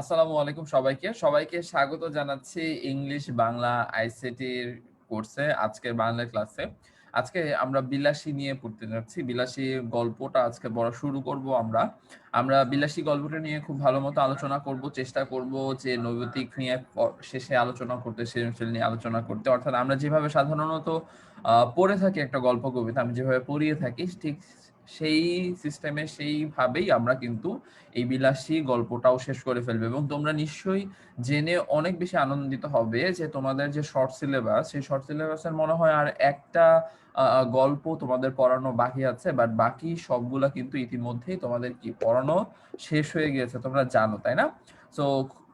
আসসালামু আলাইকুম সবাইকে স্বাগত জানাচ্ছি ইংলিশ বাংলা আইসিটির কোর্সে আজকের বাংলা ক্লাসে। আজকে আমরা বিলাসী নিয়ে পড়তে যাচ্ছি। বিলাসী গল্পটা আজকে পড়া শুরু করব আমরা। আমরা বিলাসী গল্পটা নিয়ে খুব ভালো মতো আলোচনা করব, চেষ্টা করব যে নৈতিক নিয়ে শেষে আলোচনা করতে, সৃজনশীল নিয়ে আলোচনা করতে। অর্থাৎ আমরা যেভাবে সাধারণত পড়ে থাকি একটা গল্প কবিতা, আমি যেভাবে পড়িয়ে থাকি ঠিক সেই সিস্টেমে সেইভাবেই আমরা কিন্তু এই বিলাসী গল্পটাও শেষ করে ফেলবে। এবং তোমরা নিশ্চয়ই জেনে অনেক বেশি আনন্দিত হবে যে তোমাদের যে শর্ট সিলেবাস, সেই শর্ট সিলেবাসের মনে হয় আর একটা গল্প তোমাদের পড়ানো বাকি আছে, বাট বাকি সবগুলা কিন্তু ইতিমধ্যেই তোমাদের কি পড়ানো শেষ হয়ে গিয়েছে, তোমরা জানো তাই না? সো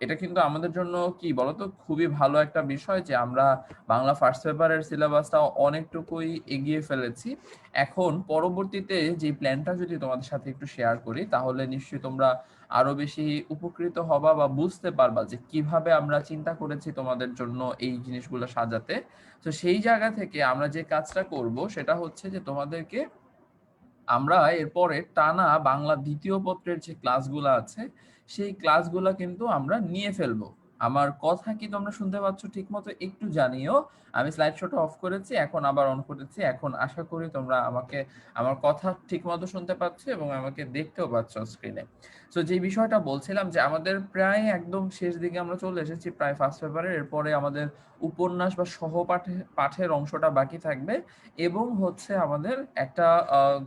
এটা কিন্তু আমাদের জন্য কি বলতো খুবই ভালো একটা বিষয় যে আমরা বাংলা ফার্স্ট পেপারের সিলেবাসটা অনেকটুকুই এগিয়ে ফেলেছি। এখন পরবর্তীতে যে প্ল্যানটা যদি তোমাদের সাথে একটু শেয়ার করি, তাহলে নিশ্চয়ই তোমরা আরো বেশি উপকৃত হবা বা বুঝতে পারবা যে কিভাবে আমরা চিন্তা করেছি তোমাদের জন্য এই জিনিসগুলো সাজাতে। তো সেই জায়গা থেকে আমরা যে কাজটা করব সেটা হচ্ছে যে তোমাদেরকে আমরা এরপরে টানা বাংলা দ্বিতীয় পত্রের যে ক্লাসগুলো আছে সেই ক্লাসগুলো কিন্তু আমরা নিয়ে ফেলবো। আমার কথা কি তোমরা শুনতে পাচ্ছ ঠিক মতো? একটু জানিও। আমি স্লাইড শোটা অফ করেছি, এখন আবার অন করেছি। এখন আশা করি তোমরা আমাকে আমার কথা ঠিক মতো শুনতে পাচ্ছ এবং আমাকে দেখতেও পাচ্ছ স্ক্রিনে। সো যে বিষয়টা বলছিলাম যে আমাদের প্রায় একদম শেষ দিকে আমরা চলে এসেছি, প্রায় ফার্স্ট পেপারের। এরপরে আমাদের উপন্যাস বা পাঠের অংশটা বাকি থাকবে এবং হচ্ছে আমাদের একটা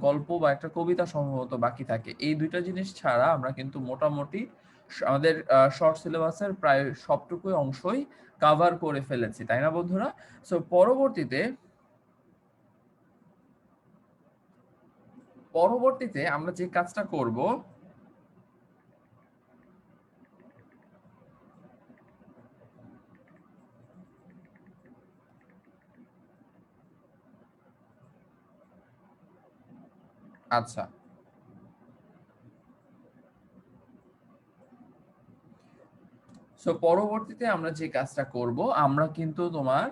গল্প বা একটা কবিতা সম্ভবত বাকি থাকে। এই দুইটা জিনিস ছাড়া আমরা কিন্তু মোটামুটি আমাদের শর্ট সিলেবাসের প্রায় সবটুকুই অংশই কাভার করে ফেলেছি, তাই না বন্ধুরা? সো পরবর্তীতে আমরা যে কাজটা করব, আচ্ছা, সো পরবর্তীতে আমরা যে কাজটা করব, আমরা কিন্তু তোমার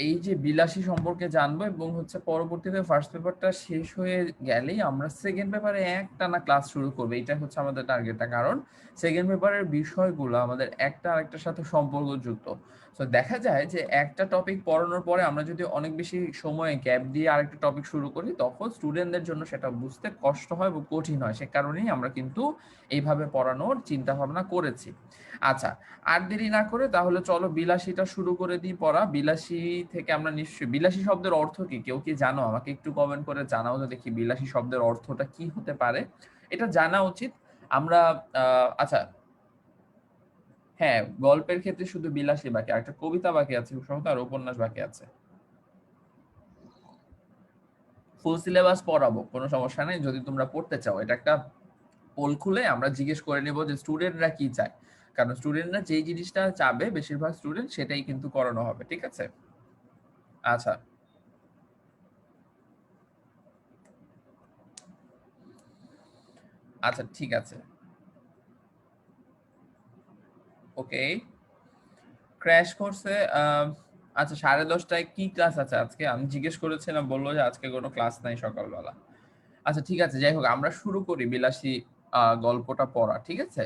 এই যে বিলাসী সম্পর্কে জানবো এবং হচ্ছে পরবর্তীতে ফার্স্ট পেপারটা শেষ হয়ে গেলেই আমরা সেকেন্ড পেপারে একটানা ক্লাস শুরু করবো। এটা হচ্ছে আমাদের টার্গেটটা, কারণ সেকেন্ড পেপারের বিষয়গুলো আমাদের একটা আরেকটার সাথে সম্পর্কযুক্ত। তো দেখা যায় যে একটা টপিক পড়ানোর পরে আমরা যদি অনেক বেশি সময় গ্যাপ দিয়ে আরেকটা টপিক শুরু করি, তখন স্টুডেন্টদের জন্য সেটা বুঝতে কষ্ট হয় এবং কঠিন হয়। সে কারণেই আমরা কিন্তু এইভাবে পড়ানোর চিন্তা ভাবনা করেছি। আচ্ছা, আর দেরি না করে তাহলে চলো বিলাসীটা শুরু করে দিই পড়া। বিলাসী থেকে আমরা নিশ্চয়ই, বিলাসী শব্দের অর্থ কি কেউ কি জানো? আমাকে একটু কমেন্ট করে জানাও তো দেখি বিলাসী শব্দের অর্থটা কি হতে পারে। এটা জানা উচিত। আমরা আচ্ছা, হ্যাঁ, গল্পের ক্ষেত্রে শুধু বিলাসী বাকি, আর একটা কবিতা বাকি আছে সম্ভবত, আর উপন্যাস বাকি আছে। ফুল সিলেবাস পড়াবো, কোনো সমস্যা নেই যদি তোমরা পড়তে চাও। এটা একটা পোল খুলে আমরা জিজ্ঞেস করে নেব যে স্টুডেন্টরা কি চায়, কারণ স্টুডেন্টরা যেই জিনিসটা চাবে বেশিরভাগ স্টুডেন্ট সেটাই কিন্তু করানো হবে, ঠিক আছে? আচ্ছা, আচ্ছা, ঠিক আছে, ওকে। ক্র্যাশ কোর্সে আচ্ছা, 10:30টায় কি ক্লাস আছে আজকে? আমি জিজ্ঞেস করেছিলাম, বললো যে আজকে কোনো ক্লাস নাই সকালবেলা। আচ্ছা, ঠিক আছে, যাই হোক আমরা শুরু করি বিলাসী গল্পটা পড়া, ঠিক আছে?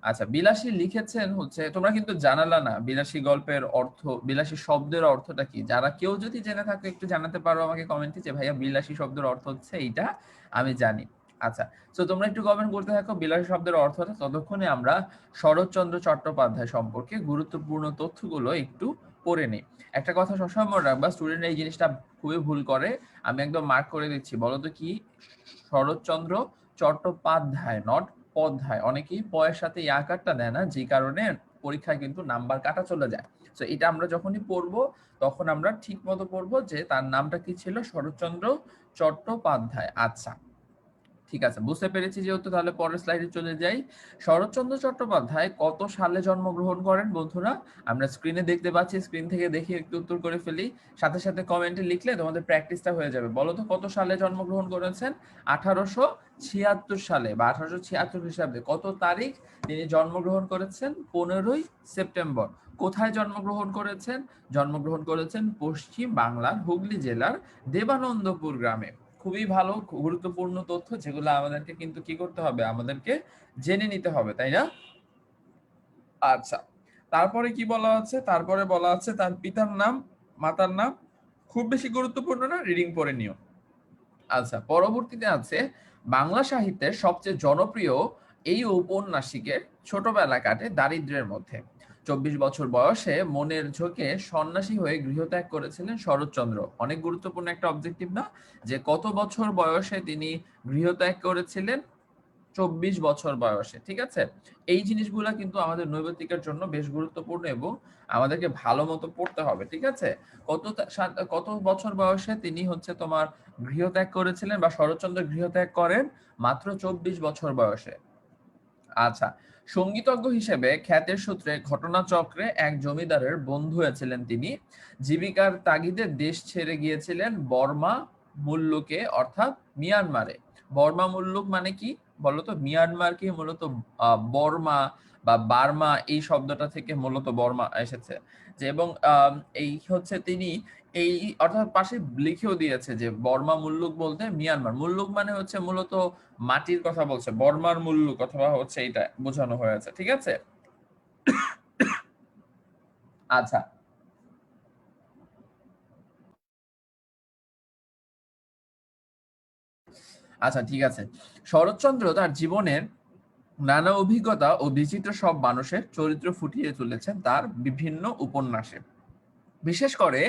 আচ্ছা, বিলাসী লিখেছেন হচ্ছে, তোমরা কিন্তু জানালা না বিলাসী গল্পের অর্থ, বিলাসী শব্দের অর্থটা কি। যারা কেউ যদি জেনে থাকো একটু জানাতে পারো আমাকে কমেন্টে যে ভাইয়া বিলাসী শব্দের অর্থ হচ্ছে এইটা, আমি জানি। আচ্ছা, তো তোমরা একটু কমেন্ট করতে থাকো বিলাসী শব্দের অর্থটা, ততক্ষণে আমরা শরৎচন্দ্র চট্টোপাধ্যায় সম্পর্কে গুরুত্বপূর্ণ তথ্যগুলো একটু পড়ে নিই। একটা কথা সবসময় মনে রাখবা, স্টুডেন্ট এই জিনিসটা খুবই ভুল করে, আমি একদম মার্ক করে দিচ্ছি। বলো তো কি? শরৎচন্দ্র চট্টোপাধ্যায়, নট পধ্যায়। অনেকেই পয়ের সাথে ইয়াকারটা দেয় না, যে কারণে পরীক্ষায় কিন্তু নাম্বার কাটা চলে যায়। তো এটা আমরা যখনই পড়বো তখন আমরা ঠিক মতো পড়বো যে তার নামটা কি ছিল, শরৎচন্দ্র চট্টোপাধ্যায়। আচ্ছা, ঠিক আছে, বুঝতে পেরেছি যেহেতু, তাহলে পরের স্লাইডে চলে যাই। শরৎচন্দ্র চট্টোপাধ্যায় কত সালে জন্মগ্রহণ করেন বন্ধুরা? আমরা স্ক্রিনে দেখতে পাচ্ছি, স্ক্রিন থেকে দেখে একটু উত্তর করে ফেলি। সাথে সাথে কমেন্টে লিখলে তোমাদের প্র্যাকটিসটা হয়ে যাবে। বলো তো কত সালে জন্মগ্রহণ করেছেন? 1876 সালে বা 1876 খ্রিস্টাব্দে। কত তারিখ তিনি জন্মগ্রহণ করেছেন? 15ই সেপ্টেম্বর। কোথায় জন্মগ্রহণ করেছেন? জন্মগ্রহণ করেছেন পশ্চিম বাংলার হুগলি জেলার দেবানন্দপুর গ্রামে। খুবই ভালো, গুরুত্বপূর্ণ তথ্য, যেগুলো আমাদেরকে কিন্তু কি করতে হবে, আমাদেরকে জেনে নিতে হবে, তাই না? আচ্ছা, তারপরে কি বলা আছে? তারপরে বলা আছে তার পিতার নাম, মাতার নাম। খুব বেশি গুরুত্বপূর্ণ না, রিডিং পড়ে নিও। আচ্ছা, পরবর্তীতে আছে বাংলা সাহিত্যের সবচেয়ে জনপ্রিয় এই ঔপন্যাসিকের ছোটবেলা কাটে দারিদ্র্যের মধ্যে। ২৪ বছর বয়সে মনের ঝোঁকে সন্ন্যাসী হয়ে গৃহত্যাগ করেছিলেন শরৎচন্দ্র। অনেক গুরুত্বপূর্ণ একটা অবজেক্টিভ না, যে কত বছর বয়সে তিনি গৃহত্যাগ করেছিলেন? ২৪ বছর বয়সে, ঠিক আছে? এই জিনিসগুলা কিন্তু আমাদের নৈবেতিকের জন্য বেশ গুরুত্বপূর্ণ এবং আমাদেরকে ভালো মতো পড়তে হবে, ঠিক আছে? কত বছর বয়সে তিনি হচ্ছে তোমার গৃহত্যাগ করেছিলেন বা শরৎচন্দ্র গৃহত্যাগ করেন? মাত্র ২৪ বছর বয়সে। আচ্ছা, সঙ্গীতজ্ঞ হিসেবে খ্যাতের সূত্রে ঘটনাচক্রে এক জমিদারের বন্ধু হয়েছিলেন তিনি। জীবিকার তাগিদে দেশ ছেড়ে গিয়েছিলেন বর্মা মুল্লুকে, অর্থাৎ মিয়ানমারে। বর্মা মুল্লুক মানে কি বলতো? মিয়ানমারকে মূলত বর্মা বা বার্মা এই শব্দটা থেকে মূলত বর্মা এসেছে। যে এবং এই হচ্ছে তিনি এই অর্থাৎ পাশে লিখেও দিয়েছে যে বর্মা মুল্লুক বলতে মিয়ানমার। মুল্লুক মানে হচ্ছে মূলত মাটির কথা বলছে, বর্মার মুল্লুক অথবা হচ্ছে এটা বোঝানো হয়েছে, ঠিক আছে? আচ্ছা, আচ্ছা, ঠিক আছে। শরৎচন্দ্র তার জীবনের নানা অভিজ্ঞতা ও বিচিত্র সব মানুষের চরিত্র ফুটিয়ে তুলেছেন তার বিভিন্ন উপন্যাসে। বিশেষ করে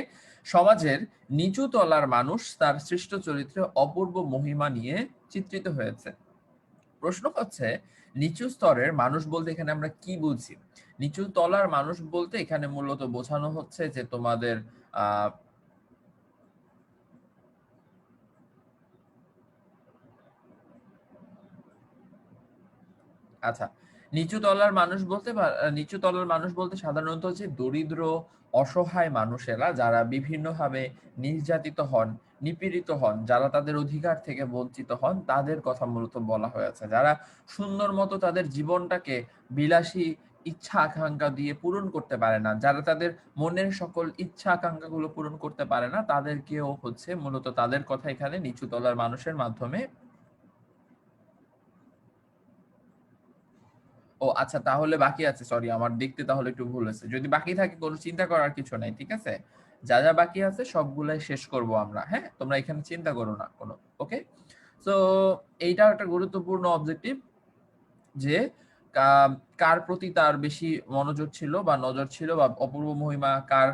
সমাজের নিচু তলার মানুষ তার সৃষ্ট চরিত্রে অপূর্ব মহিমা নিয়ে চিত্রিত হয়েছে। প্রশ্ন হচ্ছে, নিচু স্তরের মানুষ বলতে এখানে আমরা কি বুঝি? নিচু তলার মানুষ বলতে এখানে মূলত বোঝানো হচ্ছে যে তোমাদের আহ আচ্ছা, নিচু তলার মানুষ বলতে নিচু তলার মানুষ বলতে সাধারণত হচ্ছে দরিদ্র, অসহায় মানুষেরা যারা বিভিন্নভাবে নির্যাতিত হন, নিপীড়িত হন, যারা তাদের অধিকার থেকে বঞ্চিত হন, তাদের কথা মূলত বলা হয়েছে। যারা সুন্দর মতো তাদের জীবনটাকে বিলাসী ইচ্ছা আকাঙ্ক্ষা দিয়ে পূরণ করতে পারে না, যারা তাদের মনের সকল ইচ্ছা আকাঙ্ক্ষাগুলো পূরণ করতে পারে না, তাদেরকেও হচ্ছে মূলত তাদের কথা এখানে নিচু তলার মানুষের মাধ্যমে। ও আচ্ছা, তাহলে বাকি আছে, সরি আমার দেখতে তাহলে একটু ভুল হয়েছে। যদি বাকি থাকে কোনো চিন্তা করার কিছু নাই, ঠিক আছে? যা যা বাকি আছে সবগুলাই শেষ করব আমরা, হ্যাঁ? তোমরা এখানে চিন্তা করো না কোনো। ওকে, সো এইটা একটা গুরুত্বপূর্ণ অবজেক্টিভ, যে কার প্রতি তার বেশি মনোযোগ ছিল বা নজর ছিল, বা অপূর্ব মহিমা কার,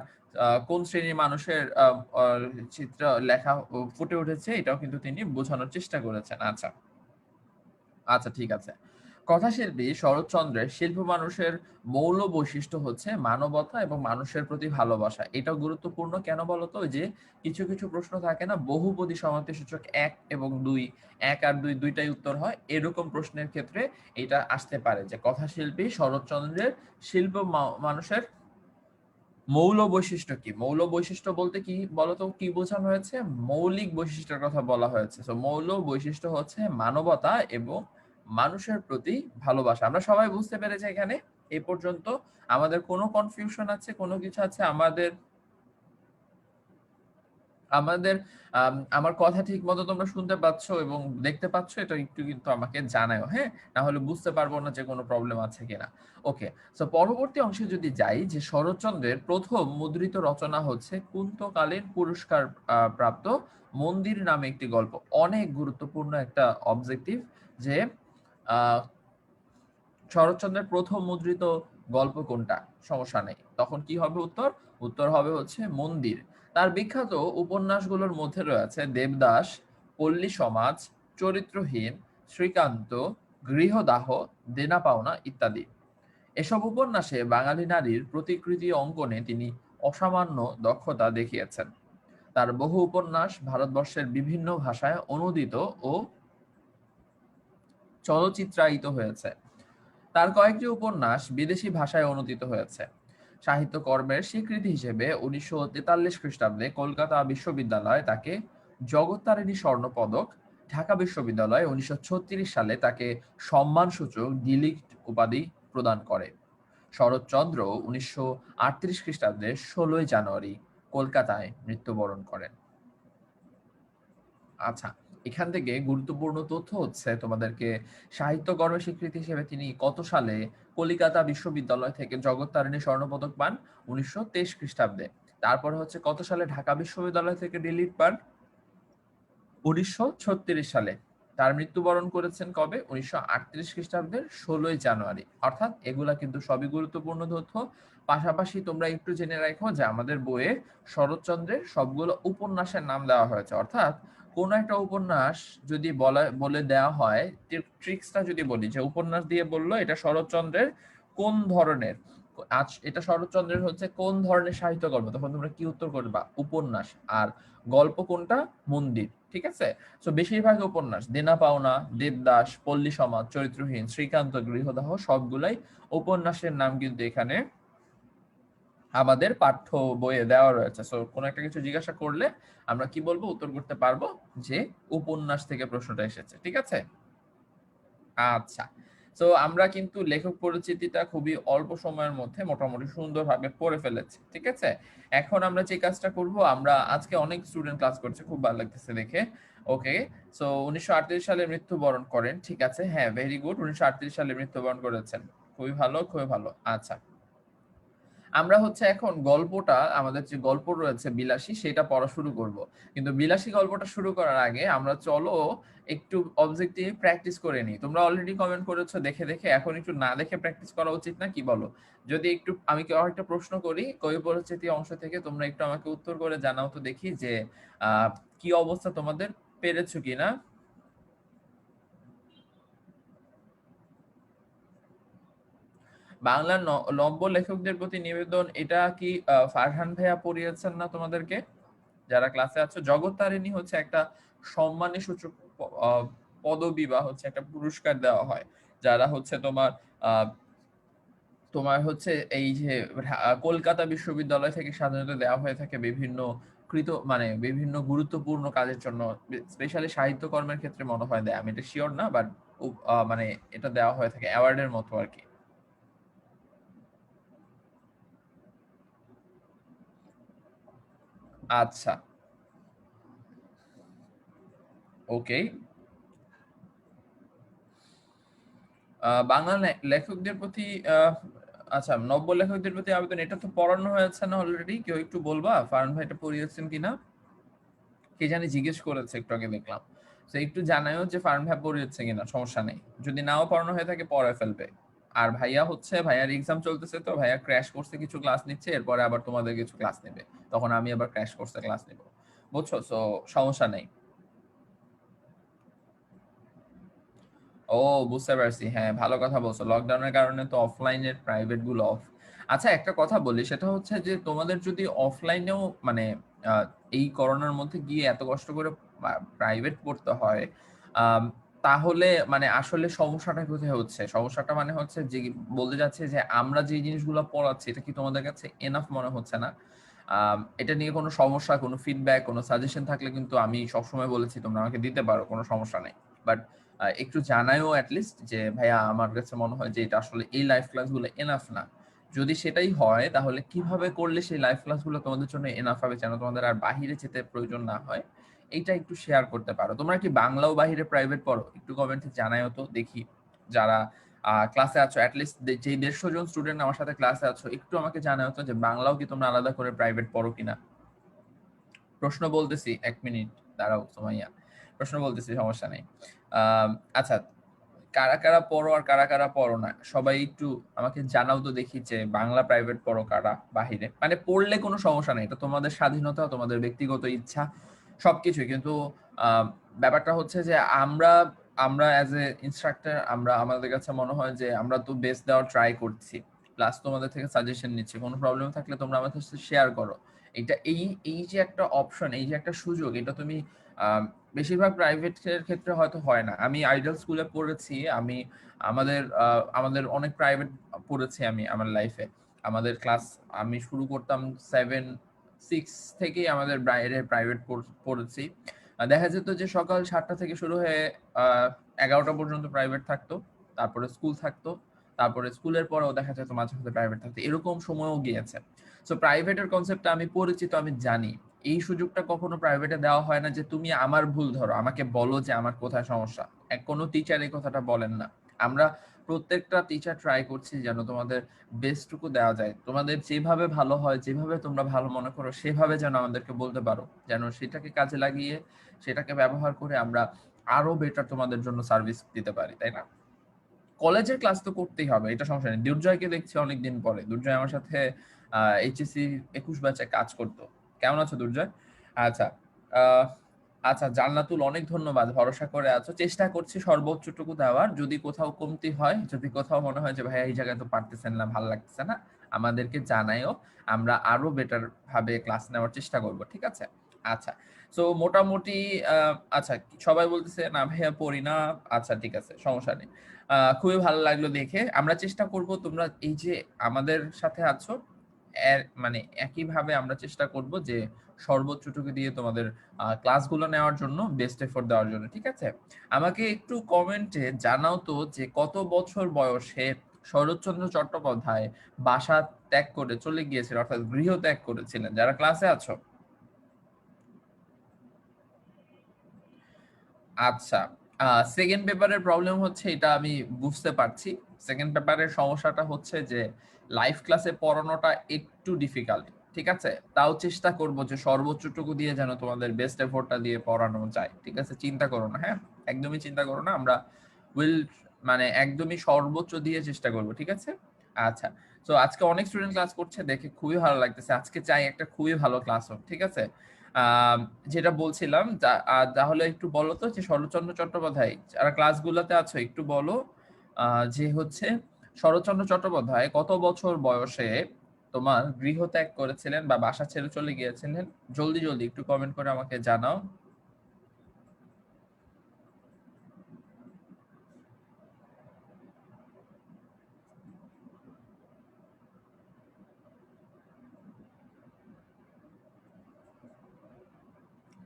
কোন শ্রেণীর মানুষের চিত্র লেখা ফুটে উঠেছে, এটাও কিন্তু তিনি বোঝানোর চেষ্টা করেছেন। আচ্ছা, আচ্ছা, ঠিক আছে। কথাশিল্পী শরৎচন্দ্রের শিল্প মানুষের মৌল বৈশিষ্ট্য হচ্ছে মানবতা এবং মানুষের প্রতি ভালোবাসা। এটাও গুরুত্বপূর্ণ কেন বলতো? ওই যে কিছু কিছু প্রশ্ন থাকে না, বহুপদী সমার্থকসূচক এক এবং দুই, এক আর দুই দুইটাই উত্তর হয়, এরকম প্রশ্নের ক্ষেত্রে এটা আসতে পারে যে কথাশিল্পী শরৎচন্দ্রের শিল্প মানুষের মৌল বৈশিষ্ট্য কি? মৌল বৈশিষ্ট্য বলতে কি বলতো, কি বোঝানো হয়েছে? মৌলিক বৈশিষ্ট্যের কথা বলা হয়েছে। তো মৌল বৈশিষ্ট্য হচ্ছে মানবতা এবং মানুষের প্রতি ভালোবাসা। আমরা সবাই বুঝতে পেরেছি এখানে এই পর্যন্ত? আমাদের কোনো কনফিউশন আছে, কোনো কিছু আছে আমাদের? আমাদের আমার কথা ঠিক মতো তোমরা শুনতে পাচ্ছ এবং দেখতে পাচ্ছ, এটা একটু কিন্তু আমাকে জানাও, হ্যাঁ? না হলে বুঝতে পারবো না যে কোনো প্রবলেম আছে কিনা। ওকে, সো পরবর্তী অংশে যদি যাই, যে শরৎচন্দ্রের প্রথম মুদ্রিত রচনা হচ্ছে কুন্তকালীন পুরস্কার প্রাপ্ত মন্দির নামে একটি গল্প। অনেক গুরুত্বপূর্ণ একটা অবজেক্টিভ, যে আহ শরৎচন্দ্রের প্রথম মুদ্রিত গল্প কোনটা? সমস্যা নেই, তখন কি হবে উত্তর? উত্তর হবে হচ্ছে মন্দির। তার বিখ্যাত উপন্যাসগুলোর মধ্যে রয়েছে দেবদাস, পল্লী সমাজ, চরিত্রহীন, শ্রীকান্ত, গৃহদাহ, দেনা পাওনা ইত্যাদি। এসব উপন্যাসে বাঙালি নারীর প্রতিকৃতি অঙ্কনে তিনি অসামান্য দক্ষতা দেখিয়েছেন। তার বহু উপন্যাস ভারতবর্ষের বিভিন্ন ভাষায় অনূদিত ও চলচ্চিত্রায়িত হয়েছে। তার কয়েকটি উপন্যাস বিদেশি ভাষায় অনূদিত হয়েছে। সাহিত্যকর্মের স্বীকৃতি হিসেবে ১৯৪৩ খ্রিস্টাব্দে কলকাতা বিশ্ববিদ্যালয় তাকে জগত্তারিণী স্বর্ণপদক, ঢাকা বিশ্ববিদ্যালয় ১৯৩৬ সালে তাকে সম্মানসূচক ডিলিট উপাধি প্রদান করে। শরৎচন্দ্র ১৯৩৮ খ্রিস্টাব্দে ১৬ই জানুয়ারি কলকাতায় মৃত্যুবরণ করেন। আচ্ছা, এখান থেকে গুরুত্বপূর্ণ তথ্য হচ্ছে তোমাদেরকে সাহিত্যকর্মের স্বীকৃতি হিসেবে তিনি কত সালে কলিকাতা বিশ্ববিদ্যালয় থেকে জগত্তারিণী স্বর্ণপদক পান? 1923 খ্রিস্টাব্দে। তারপরে হচ্ছে কত সালে ঢাকা বিশ্ববিদ্যালয় থেকে ডিলিট পান? 1936 সালে। তার মৃত্যুবরণ করেছেন কবে? 1938 খ্রিস্টাব্দের 16ই জানুয়ারি। অর্থাৎ এগুলা কিন্তু সবই গুরুত্বপূর্ণ তথ্য। পাশাপাশি তোমরা একটু জেনে রাখো যে আমাদের বইয়ে শরৎচন্দ্রের সবগুলো উপন্যাসের নাম দেওয়া হয়েছে। অর্থাৎ কোন একটা উপন্যাস যদি বলে দেওয়া হয়, ট্রিক্সটা যদি বলি যে উপন্যাস দিয়ে বললো এটা শরৎচন্দ্রের কোন ধরনের, আজ এটা শরৎচন্দ্রের হচ্ছে কোন ধরনের সাহিত্যকর্ম, তখন তোমরা কি উত্তর করবা? উপন্যাস। আর গল্প কোনটা? মন্দির। ঠিক আছে? সো বেশিরভাগ উপন্যাস দেনা পাওনা, দেবদাস, পল্লী সমাজ, চরিত্রহীন, শ্রীকান্ত, গৃহদাহ সবগুলাই উপন্যাসের নাম কিন্তু এখানে আমাদের পাঠ্য বইয়ে দেওয়া রয়েছে। সো কোন একটা কিছু জিজ্ঞাসা করলে আমরা কি বলবো? উত্তর করতে পারবো যে উপন্যাস থেকে প্রশ্নটা এসেছে। ঠিক আছে? আচ্ছা। সো আমরা কিন্তু লেখক পরিচিতিটা খুবই অল্প সময়ের মধ্যে মোটামুটি সুন্দরভাবে পড়ে ফেলেছি। ঠিক আছে? এখন আমরা যে কাজটা করব, আমরা আজকে অনেক স্টুডেন্ট ক্লাস করছে, খুব ভালো লাগতেছে দেখে। ওকে। সো 1938 সালে মৃত্যুবরণ করেন। ঠিক আছে? হ্যাঁ, ভেরি গুড। 1938 সালে মৃত্যুবরণ করেছেন। খুবই ভালো, খুবই ভালো। আচ্ছা। আমরা হচ্ছে এখন গল্পটা, আমাদের যে গল্প রয়েছে বিলাসী, সেটা পড়া শুরু করব। কিন্তু বিলাসী গল্পটা শুরু করার আগে আমরা চলো একটু অবজেক্টিভ প্র্যাকটিস করে নিই। তোমরা অলরেডি কমেন্ট করেছো দেখে দেখে, এখন একটু না দেখে প্র্যাকটিস করা উচিত না? কি বলো? যদি একটু আমি কি একটা প্রশ্ন করি কবি পরিচিতি অংশ থেকে, তোমরা একটু আমাকে উত্তর করে জানাও তো দেখি যে কি অবস্থা তোমাদের, পেরেছো কিনা? বাংলার নব্য লেখকদের প্রতি নিবেদন, এটা কি ফারহান ভাইয়া পড়িয়েছেন না তোমাদেরকে যারা ক্লাসে আছো? জগত্তারিণী হচ্ছে একটা সম্মানী সূচক পদবি বা হচ্ছে একটা পুরস্কার দেওয়া হয়, যারা হচ্ছে তোমার আহ, তোমার হচ্ছে এই যে কলকাতা বিশ্ববিদ্যালয় থেকে সাধারণত দেওয়া হয়ে থাকে বিভিন্ন মানে বিভিন্ন গুরুত্বপূর্ণ কাজের জন্য, স্পেশালি সাহিত্যকর্মের ক্ষেত্রে মনে হয় দেয়, আমি এটা শিওর না, বাট মানে এটা দেওয়া হয়ে থাকে অ্যাওয়ার্ডের মতো আর কি। আচ্ছা, ওকে। বাংলা লেখকদের প্রতি আহ, আচ্ছা, নব্য লেখকদের প্রতি আবেদন, এটা তো পড়ানো হয়েছে না অলরেডি? কেউ একটু বলবা ফারহান ভাই এটা পড়িয়েছেন কিনা? কে জানি জিজ্ঞেস করেছে একটু আগে দেখলাম। তো একটু জানায়ও যে ফারহান ভাই পড়িয়েছে কিনা, সমস্যা নেই। যদি নাও পড়ানো হয়ে থাকে পড়ে ফেলবে। আর ভাইয়া হচ্ছে, ভাইয়ার এক্সাম চলতেছে, তো ভাইয়া ক্র্যাশ কোর্সে কিছু ক্লাস নিচ্ছে, এরপরে আবার তোমাদের কিছু ক্লাস নেবে, তখন আমি আবার ক্র্যাশ কোর্সে ক্লাস নেব। বুঝছো? তো সমস্যা নেই। ও, বুঝতে পারছি। হ্যাঁ, ভালো কথা বলছো, লকডাউনের কারণে তো অফলাইনের প্রাইভেট গুলো অফ। আচ্ছা, একটা কথা বলি, সেটা হচ্ছে যে তোমাদের যদি অফলাইনেও মানে আহ, এই করোনার মধ্যে গিয়ে এত কষ্ট করে প্রাইভেট পড়তে হয়, আম, তাহলে মানে আসলে সমস্যাটা কোথায় হচ্ছে? সমস্যাটা মানে হচ্ছে যে, বলতে যাচ্ছে যে আমরা যে জিনিসগুলো পড়াচ্ছি এটা কি তোমাদের কাছে এনাফ মনে হচ্ছে না? এটা নিয়ে কোনো সমস্যা, কোনো ফিডব্যাক, কোনো সাজেশন থাকলে কিন্তু আমি সবসময় বলেছি তোমরা আমাকে দিতে পারো, কোনো সমস্যা নেই। বাট একটু জানায়ও অ্যাটলিস্ট যে ভাইয়া আমার কাছে মনে হয় যে এটা আসলে এই লাইভ ক্লাসগুলো এনাফ না। যদি সেটাই হয় তাহলে কিভাবে করলে সেই লাইভ ক্লাসগুলো তোমাদের জন্য এনাফ হবে, যেন তোমাদের আর বাহিরে যেতে প্রয়োজন না হয়, এইটা একটু শেয়ার করতে পারো। তোমরা কি বাংলাও বাহিরে প্রাইভেট পড়ো? একটু কমেন্টে জানায়ও তো দেখি। যারা ক্লাসে আছো, অ্যাটলিস্ট যে 150 জন স্টুডেন্ট আমার সাথে ক্লাসে আছো, একটু আমাকে জানাও তো যে বাংলাও কি তোমরা আলাদা করে প্রাইভেট পড়ো কিনা। প্রশ্ন বলতেছি, 1 মিনিট দাঁড়াও সুমাইয়া, প্রশ্ন বলতেছি, সমস্যা নেই। আহ, আচ্ছা, কারা কারা পড়ো আর কারা কারা পড়ো না, সবাই একটু আমাকে জানাও তো দেখি যে বাংলা প্রাইভেট পড়ো কারা বাহিরে। মানে পড়লে কোনো সমস্যা নেই, এটা তোমাদের স্বাধীনতা, তোমাদের ব্যক্তিগত ইচ্ছা, সবকিছুই। কিন্তু আহ, ব্যাপারটা হচ্ছে যে আমরা আমরা অ্যাজ এ ইনস্ট্রাক্টর, আমরা আমাদের কাছে মনে হয় যে আমরা তো বেস্ট দেওয়ার ট্রাই করছি, প্লাস তোমাদের থেকে সাজেশন নিচ্ছি। কোনো প্রবলেম থাকলে তোমরা আমাদের সাথে শেয়ার করো। এটা এই এই যে একটা অপশন, এই যে একটা সুযোগ, এটা তুমি আহ, বেশিরভাগ প্রাইভেটের ক্ষেত্রে হয়তো হয় না। আমি আইডল স্কুলে পড়েছি, আমি আমাদের অনেক প্রাইভেট পড়েছি আমি আমার লাইফে। আমাদের ক্লাস, আমি শুরু করতাম 7-6 থেকেই আমাদের বাইরে প্রাইভেট পড়েছি। দেখা যেত যে সকাল 7টা থেকে শুরু হয়ে 11টা পর্যন্ত প্রাইভেট থাকতো, তারপরে স্কুল থাকতো, তারপরে স্কুলের পরেও দেখা যেত মাঝে মাঝে প্রাইভেট থাকতো, এরকম সময়ও গিয়েছে। সো প্রাইভেটের কনসেপ্টটা আমি পরিচিত, আমি জানি। এই সুযোগটা কখনো প্রাইভেটে দেওয়া হয় না যে তুমি আমার ভুল ধরো, আমাকে বলো যে আমার কোথায় সমস্যা। কোনো টিচার এই কথাটা বলেন না। আমরা প্রত্যেকটা টিচার ট্রাই করছি যেন তোমাদের বেস্টটুকু দেওয়া যায়, তোমাদের যেভাবে ভালো হয়, যেভাবে তোমরা ভালো মনে করো সেভাবে যেন আমাদেরকে বলতে পারো, যেন সেটাকে কাজে লাগিয়ে সেটাকে ব্যবহার করে আমরা আরো বেটার তোমাদের জন্য সার্ভিস দিতে পারি, তাই না? কলেজের ক্লাস তো করতেই হবে, এটা সমস্যা নেই। দুর্জয়কে দেখছি অনেকদিন পরে, দুর্জয় আমার সাথে এইচএসসি 21 ব্যাচে কাজ করতো। কেমন আছো দুর্জয়? আচ্ছা, আহ, আচ্ছা জান্নাতুল, অনেক ধন্যবাদ, ভরসা করে আছো। চেষ্টা করছি সর্বোচ্চটুকু দেওয়ার, যদি কোথাও কমতি হয়, যদি কোথাও মনে হয় যে ভাই এই জায়গায় তো পারতেছেন না, ভালো লাগতেছে না, আমাদেরকে জানাইও, আমরা আরো বেটার ভাবে ক্লাস নেওয়ার চেষ্টা করব, ঠিক আছে? আচ্ছা, সো মোটামুটি আচ্ছা, সবাই বলতেছে না ভাইয়া পড়ি না। আচ্ছা ঠিক আছে, সমস্যা নেই। খুবই ভালো লাগলো দেখে। আমরা চেষ্টা করব তোমরা এই যে আমাদের সাথে আছো, মানে একইভাবে আমরা চেষ্টা করব যে সর্বোচ্চটুকু দিয়ে তোমাদের ক্লাসগুলো নেওয়ার জন্য, বেস্ট এফোর্ট দেওয়ার জন্য, ঠিক আছে? আমাকে একটু কমেন্টে জানাও তো যে কত বছর বয়সে শরৎচন্দ্র চট্টোপাধ্যায় বাসা ত্যাগ করে চলে গিয়েছিলেন, অর্থাৎ গৃহ ত্যাগ করেছিলেন, যারা ক্লাসে আছো। আচ্ছা, সেকেন্ড পেপারের প্রবলেম হচ্ছে, এটা আমি বুঝতে পারছি। সেকেন্ড পেপারের সমস্যাটা হচ্ছে যে লাইভ ক্লাসে পড়ানোটা একটু ডিফিকাল্ট, ঠিক আছে? তাও চেষ্টা করব যে সর্বোচ্চটুকু দিয়ে যেন তোমাদের বেস্ট এফোর্টটা দিয়ে পড়ানো যায়, ঠিক আছে? চিন্তা করো না, হ্যাঁ, একদমই চিন্তা করো না। আমরা উইল, মানে একদমই সর্বোচ্চ দিয়ে চেষ্টা করব, ঠিক আছে? আচ্ছা, তো আজকে অনেক স্টুডেন্ট ক্লাস করছে দেখে খুবই ভালো লাগতেছে। আজকে চাই একটা খুবই ভালো ক্লাস হোক, ঠিক আছে? যেটা বলছিলাম, তাহলে একটু বলো তো যে শরৎচন্দ্র চট্টোপাধ্যায় যারা ক্লাসগুলোতে আছো একটু বলো যে হচ্ছে শরৎচন্দ্র চট্টোপাধ্যায় কত বছর বয়সে তোমার গৃহ ত্যাগ করেছিলেন বা বাসা ছেড়ে চলে গিয়েছিলেন? জলদি জলদি একটু কমেন্ট করে আমাকে জানাও।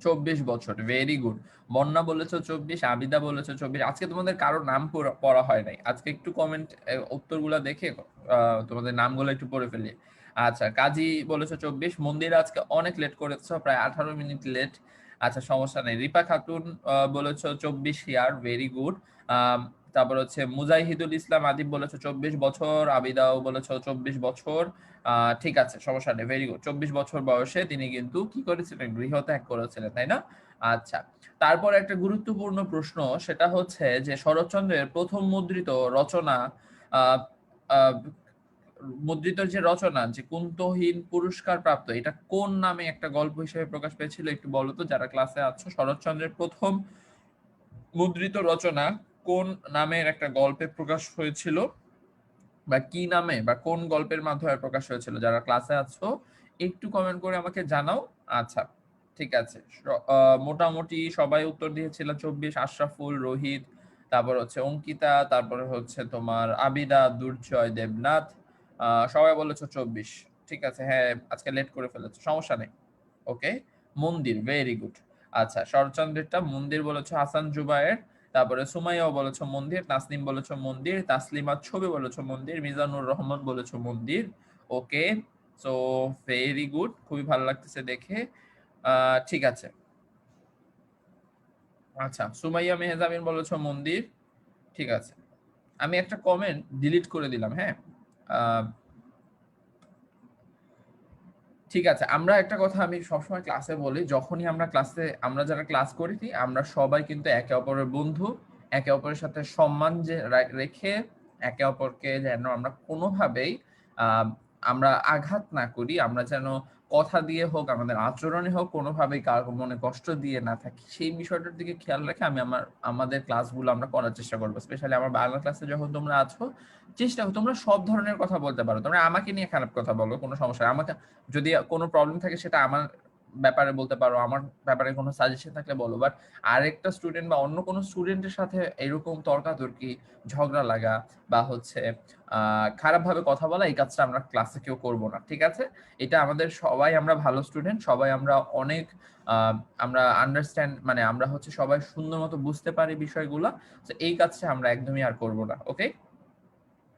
24 বছর, ভেরি গুড। বন্যা বলেছো 24, আবিদা বলেছো 24। আজকে তোমাদের কারো নাম পড়া হয় নাই, আজকে একটু কমেন্ট উত্তরগুলো দেখে তোমাদের নামগুলো একটু পড়ে ফেলি। আচ্ছা, কাজী বলেছো 24, মন্দির আজকে অনেক লেট করেছো, প্রায় 18 মিনিট লেট। আচ্ছা, সমস্যা নেই। রিপা খাতুন বলেছো 24 ইয়ার, ভেরি গুড। তারপর হচ্ছে মুজাহিদুল ইসলাম আদিব বলেছো 24 বছর, আবিদাও বলেছো 24 বছর। ঠিক আছে, সমস্যা নেই, ভেরি গুড। 24 বছর বয়সে তিনি কিন্তু কি করেছিলেন? গৃহ ত্যাগ করেছিলেন, তাই না? আচ্ছা, তারপর একটা গুরুত্বপূর্ণ প্রশ্ন, সেটা হচ্ছে যে শরৎচন্দ্রের প্রথম মুদ্রিত রচনা, আহ আহ, মুদ্রিত যে রচনা, যে কুন্তহীন পুরস্কার প্রাপ্ত, এটা কোন নামে একটা গল্প হিসেবে প্রকাশ পেয়েছিল? একটু বলো তো যারা ক্লাসে আছো। শরৎচন্দ্রের প্রথম মুদ্রিত রচনা কোন নামের একটা গল্পে প্রকাশ হয়েছিল, বা কি নামে বা কোন গল্পের মাধ্যমে প্রকাশ হয়েছিল? যারা ক্লাসে আছো একটু কমেন্ট করে আমাকে জানাও। আচ্ছা, ঠিক আছে। মোটামুটি সবাই উত্তর দিয়েছিল 24, আশরাফুল, রোহিত, তারপর হচ্ছে অঙ্কিতা, তারপরে হচ্ছে তোমার আবিদা, দুর্জয়, দেবনাথ, সবাই বলেছো 24। ঠিক আছে, হ্যাঁ, আজকে লেট করে ফেলেছো, সমস্যা নেই। ওকে, মন্দির, ভেরি গুড। আচ্ছা, শরৎচন্দ্রেরটা মন্দির বলেছো, হাসান জুবায়ের, তারপরে সুমাইয়াও বলেছো মন্দির, তাসনিম বলেছো মন্দির, তাসলিমা ছবি বলেছো মন্দির, মিজানুর রহমান বলেছো মন্দির। ওকে, সো ভেরি গুড, খুবই ভালো লাগতেছে দেখে। ঠিক আছে। আচ্ছা, সুমাইয়া মেহজাবিন বলেছো মন্দির, ঠিক আছে। আমি একটা কমেন্ট ডিলিট করে দিলাম, হ্যাঁ। আহ, ঠিক আছে, আমরা একটা কথা আমি সবসময় ক্লাসে বলি, যখনই আমরা ক্লাসে, আমরা যারা ক্লাস করি আমরা সবাই কিন্তু একে অপরের বন্ধু। একে অপরের সাথে সম্মান যে রেখে একে অপরকে যেন আমরা কোনোভাবেই আহ আমরা আঘাত না করি, আমরা যেন কথা দিয়ে হোক, আমাদের আচরণে হোক, কোনোভাবেই কারো মনে কষ্ট দিয়ে না থাকি, সেই বিষয়টার দিকে খেয়াল রেখে আমাদের ক্লাসগুলো আমরা করার চেষ্টা করবো। স্পেশালি আমার বাংলা ক্লাসে যখন তোমরা আছো, চেষ্টা করো তোমরা সব ধরনের কথা বলতে পারো, তোমরা আমাকে নিয়ে খারাপ কথা বলো, কোনো সমস্যা নেই। আমাকে যদি কোনো প্রবলেম থাকে সেটা আমার ব্যাপারে বলতে পারো, আমার ব্যাপারে কোনো সাজেশন থাকলে বলো, বাট আরেকটা স্টুডেন্ট বা অন্য কোনো স্টুডেন্টের সাথে এরকম তর্কাতর্কি, ঝগড়া লাগা বা হচ্ছে খারাপ ভাবে কথা বলা, এই কাজটা আমরা ক্লাসে কেউ করবো না, ঠিক আছে? এটা আমাদের সবাই, আমরা ভালো স্টুডেন্ট সবাই, আমরা অনেক আহ, আমরা আন্ডারস্ট্যান্ড, মানে আমরা হচ্ছে সবাই সুন্দর মতো বুঝতে পারি বিষয়গুলো। তো এই কাজটা আমরা একদমই আর করবো না, ওকে?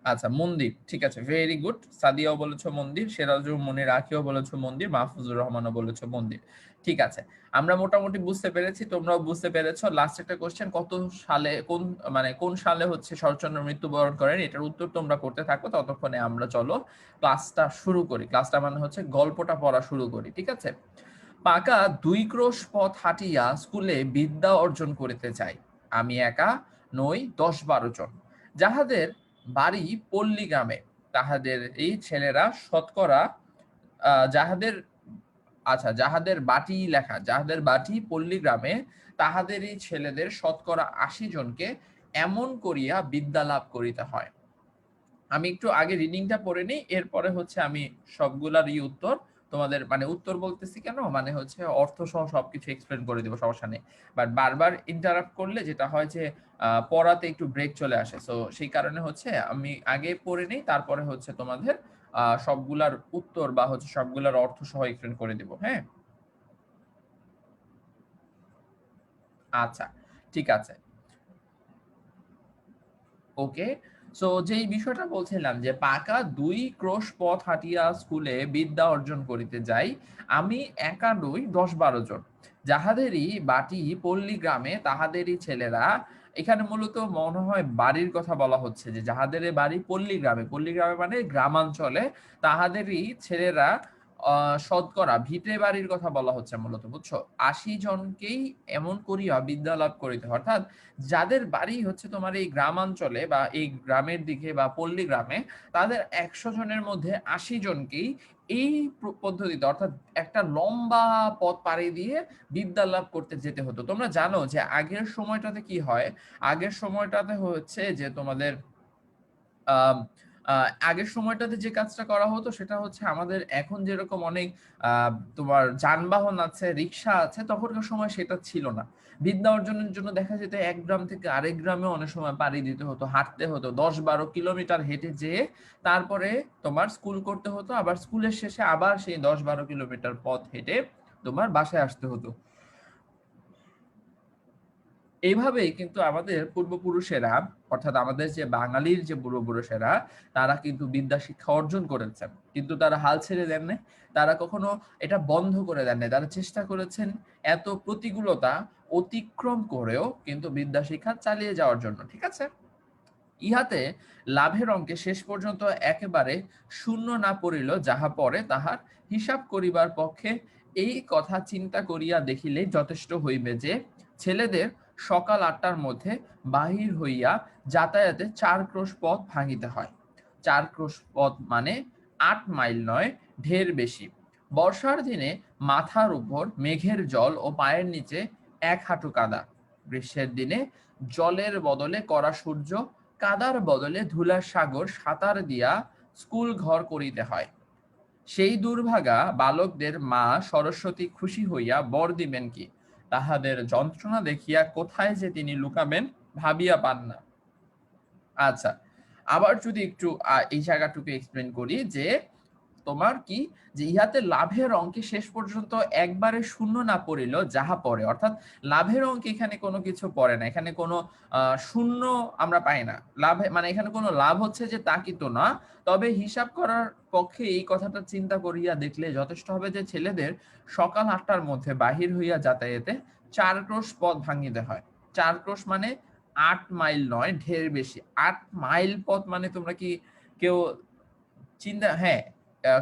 আচ্ছা, মন্দির। ঠিক আছে, ভেরি গুড। সাদিয়াও বলেছো মন্দির, সেরাজুল মনির আঁখিও বলেছো মন্দির, মাহফুজুর রহমানও বলেছো মন্দির। ঠিক আছে, আমরা মোটামুটি বুঝতে পেরেছি, তোমরাও বুঝতে পেরেছো। লাস্ট একটা কোশ্চেন, কত সালে কোন সালে হচ্ছে শরৎচন্দ্র মৃত্যুবরণ করেন, এটার উত্তর তোমরা করতে থাকো। ততক্ষণে আমরা চলো ক্লাসটা শুরু করি। ক্লাসটা মানে হচ্ছে গল্পটা পড়া শুরু করি। ঠিক আছে। পাকা 2 ক্রোশ পথ হাঁটিয়া স্কুলে বিদ্যা অর্জন করিতে চাই, আমি একা নই 10-12 জন, যাহাদের বাড়ি পল্লী গ্রামে, তাহাদের এই ছেলেরা শতকরা যাহাদের যাহাদের বাটি লেখা, যাহাদের বাটি পল্লী গ্রামে, তাহাদের এই ছেলেদের শতকরা 80 জনকে এমন করিয়া বিদ্যা লাভ করিতে হয়। আমি একটু আগে রিডিংটা পড়ে নিই, এরপরে হচ্ছে আমি সবগুলার উত্তর তোমাদের, মানে উত্তর বলতেছি কেন, মানে হচ্ছে অর্থ সহ সবকিছু এক্সপ্লেন করে দিব, সমস্যা নেই। বাট বারবার ইন্টারাপ্ট করলে যেটা হয় যে পড়াতে একটু ব্রেক চলে আসে, সো সেই কারণে হচ্ছে আমি আগে পড়ে নিই, তারপরে হচ্ছে তোমাদের সবগুলার উত্তর বা হচ্ছে সবগুলার অর্থ সহ এক্সপ্লেন করে দিব। হ্যাঁ, আচ্ছা, ঠিক আছে, ওকে। সো যেই বিষয়টা বলছিলাম যে পাকা 2 ক্রোশ পথ হাঁটিয়া স্কুলে বিদ্যা অর্জন করিতে যাই, আমি একা নই 10-12 জন, যাহাদেরই বাটি পল্লী গ্রামে, তাহাদেরই ছেলেরা। এখানে মূলত মনে হয় বাড়ির কথা বলা হচ্ছে, যে যাহাদের বাড়ি পল্লী গ্রামে, পল্লী গ্রামে মানে গ্রামাঞ্চলে, তাহাদেরই ছেলেরা শতকরা, ভিটে বাড়ির কথা বলা হচ্ছে মূলত, বুঝছো, 80 জনকেই এমন করিয়া বিদ্যা লাভ করিতে হয়। অর্থাৎ যাদের বাড়ি হচ্ছে তোমার এই গ্রামাঞ্চলে বা এই গ্রামের দিকে বা পল্লী গ্রামে, তাদের 100 জনের মধ্যে 80 জনকেই এই পদ্ধতিতে, অর্থাৎ একটা লম্বা পথ পাড়ি দিয়ে বিদ্যা লাভ করতে যেতে হতো। তোমরা জানো যে আগের সময়টাতে কি হয়, আগের সময়টাতে হচ্ছে যে তোমাদের আম আগের সময়টাতে যে কাজটা করা হতো সেটা হচ্ছে, আমাদের এখন যেরকম অনেক আ তোমার যানবাহন আছে, রিক্সা আছে, তখনকার সময় সেটা ছিল না। বিদ্যা অর্জনের জন্য দেখা যেত এক গ্রাম থেকে আরেক গ্রামে অনেক সময় পাড়ি দিতে হতো, হাঁটতে হতো, 10-12 কিলোমিটার হেঁটে যেয়ে তারপরে তোমার স্কুল করতে হতো। আবার স্কুলের শেষে আবার সেই 10-12 কিলোমিটার পথ হেঁটে তোমার বাসায় আসতে হতো। এইভাবেই কিন্তু আমাদের পূর্বপুরুষেরা, অর্থাৎ আমাদের যে বাঙালির যে পূর্বপুরুষেরা, তারা কিন্তু বিদ্যা শিক্ষা অর্জন করেছেন, কিন্তু তারা হাল ছেড়ে দেন নাই। তারা কখনো এটা বন্ধ করে দেন নাই। তারা চেষ্টা করেছেন এত প্রতিকূলতা অতিক্রম করেও কিন্তু বিদ্যা শিক্ষা চালিয়ে যাওয়ার জন্য। ঠিক আছে। ইহাতে লাভের অঙ্কে শেষ পর্যন্ত একেবারে শূন্য না পড়িল, যাহা পরে তাহার হিসাব করিবার পক্ষে এই কথা চিন্তা করিয়া দেখিলেই যথেষ্ট হইবে যে, ছেলেদের সকাল 8টার মধ্যে বাহির হইয়া যাতায়াতে 4 ক্রোশ পথ ভাঙিতে হয়। 4 ক্রোশ পথ মানে 8 মাইল নয়, ঢের বেশি। বর্ষার দিনে মাথার উপর মেঘের জল ও পায়ের নিচে 1 হাঁটু কাদা। গ্রীষ্মের দিনে জলের বদলে কড়া সূর্য, কাদার বদলে ধুলার সাগর সাঁতার দিয়া স্কুল ঘর করিতে হয়। সেই দুর্ভাগা বালকদের মা সরস্বতী খুশি হইয়া বর দিবেন কি, তাহাদের যন্ত্রণা দেখিয়া কোথায় যে তিনি লুকাবেন ভাবিয়া পান না। আচ্ছা, আবার যদি একটু এই জায়গাটুকু এক্সপ্লেন করি, যে তোমার কি, যে ইহাতে লাভের অঙ্কে শেষ পর্যন্ত একবারে শূন্য না পড়িল, যাহা পড়ে, অর্থাৎ লাভের অঙ্কে এখানে কোনো কিছু পড়ে না, এখানে কোনো শূন্য আমরা পাই না। লাভে মানে এখানে কোনো লাভ হচ্ছে যে তা কিন্তু না। তবে হিসাব করার পক্ষে এই কথাটা চিন্তা করিয়া দেখলে যথেষ্ট হবে যে, ছেলেদের সকাল 8টার মধ্যে বাহির হইয়া যাতায়াতে 4 ক্রোশ পথ ভাঙিতে হয়। 4 ক্রোশ মানে 8 মাইল নয়, ঢের বেশি। 8 মাইল পথ মানে তোমরা কি কেউ চিন্তা, হ্যাঁ,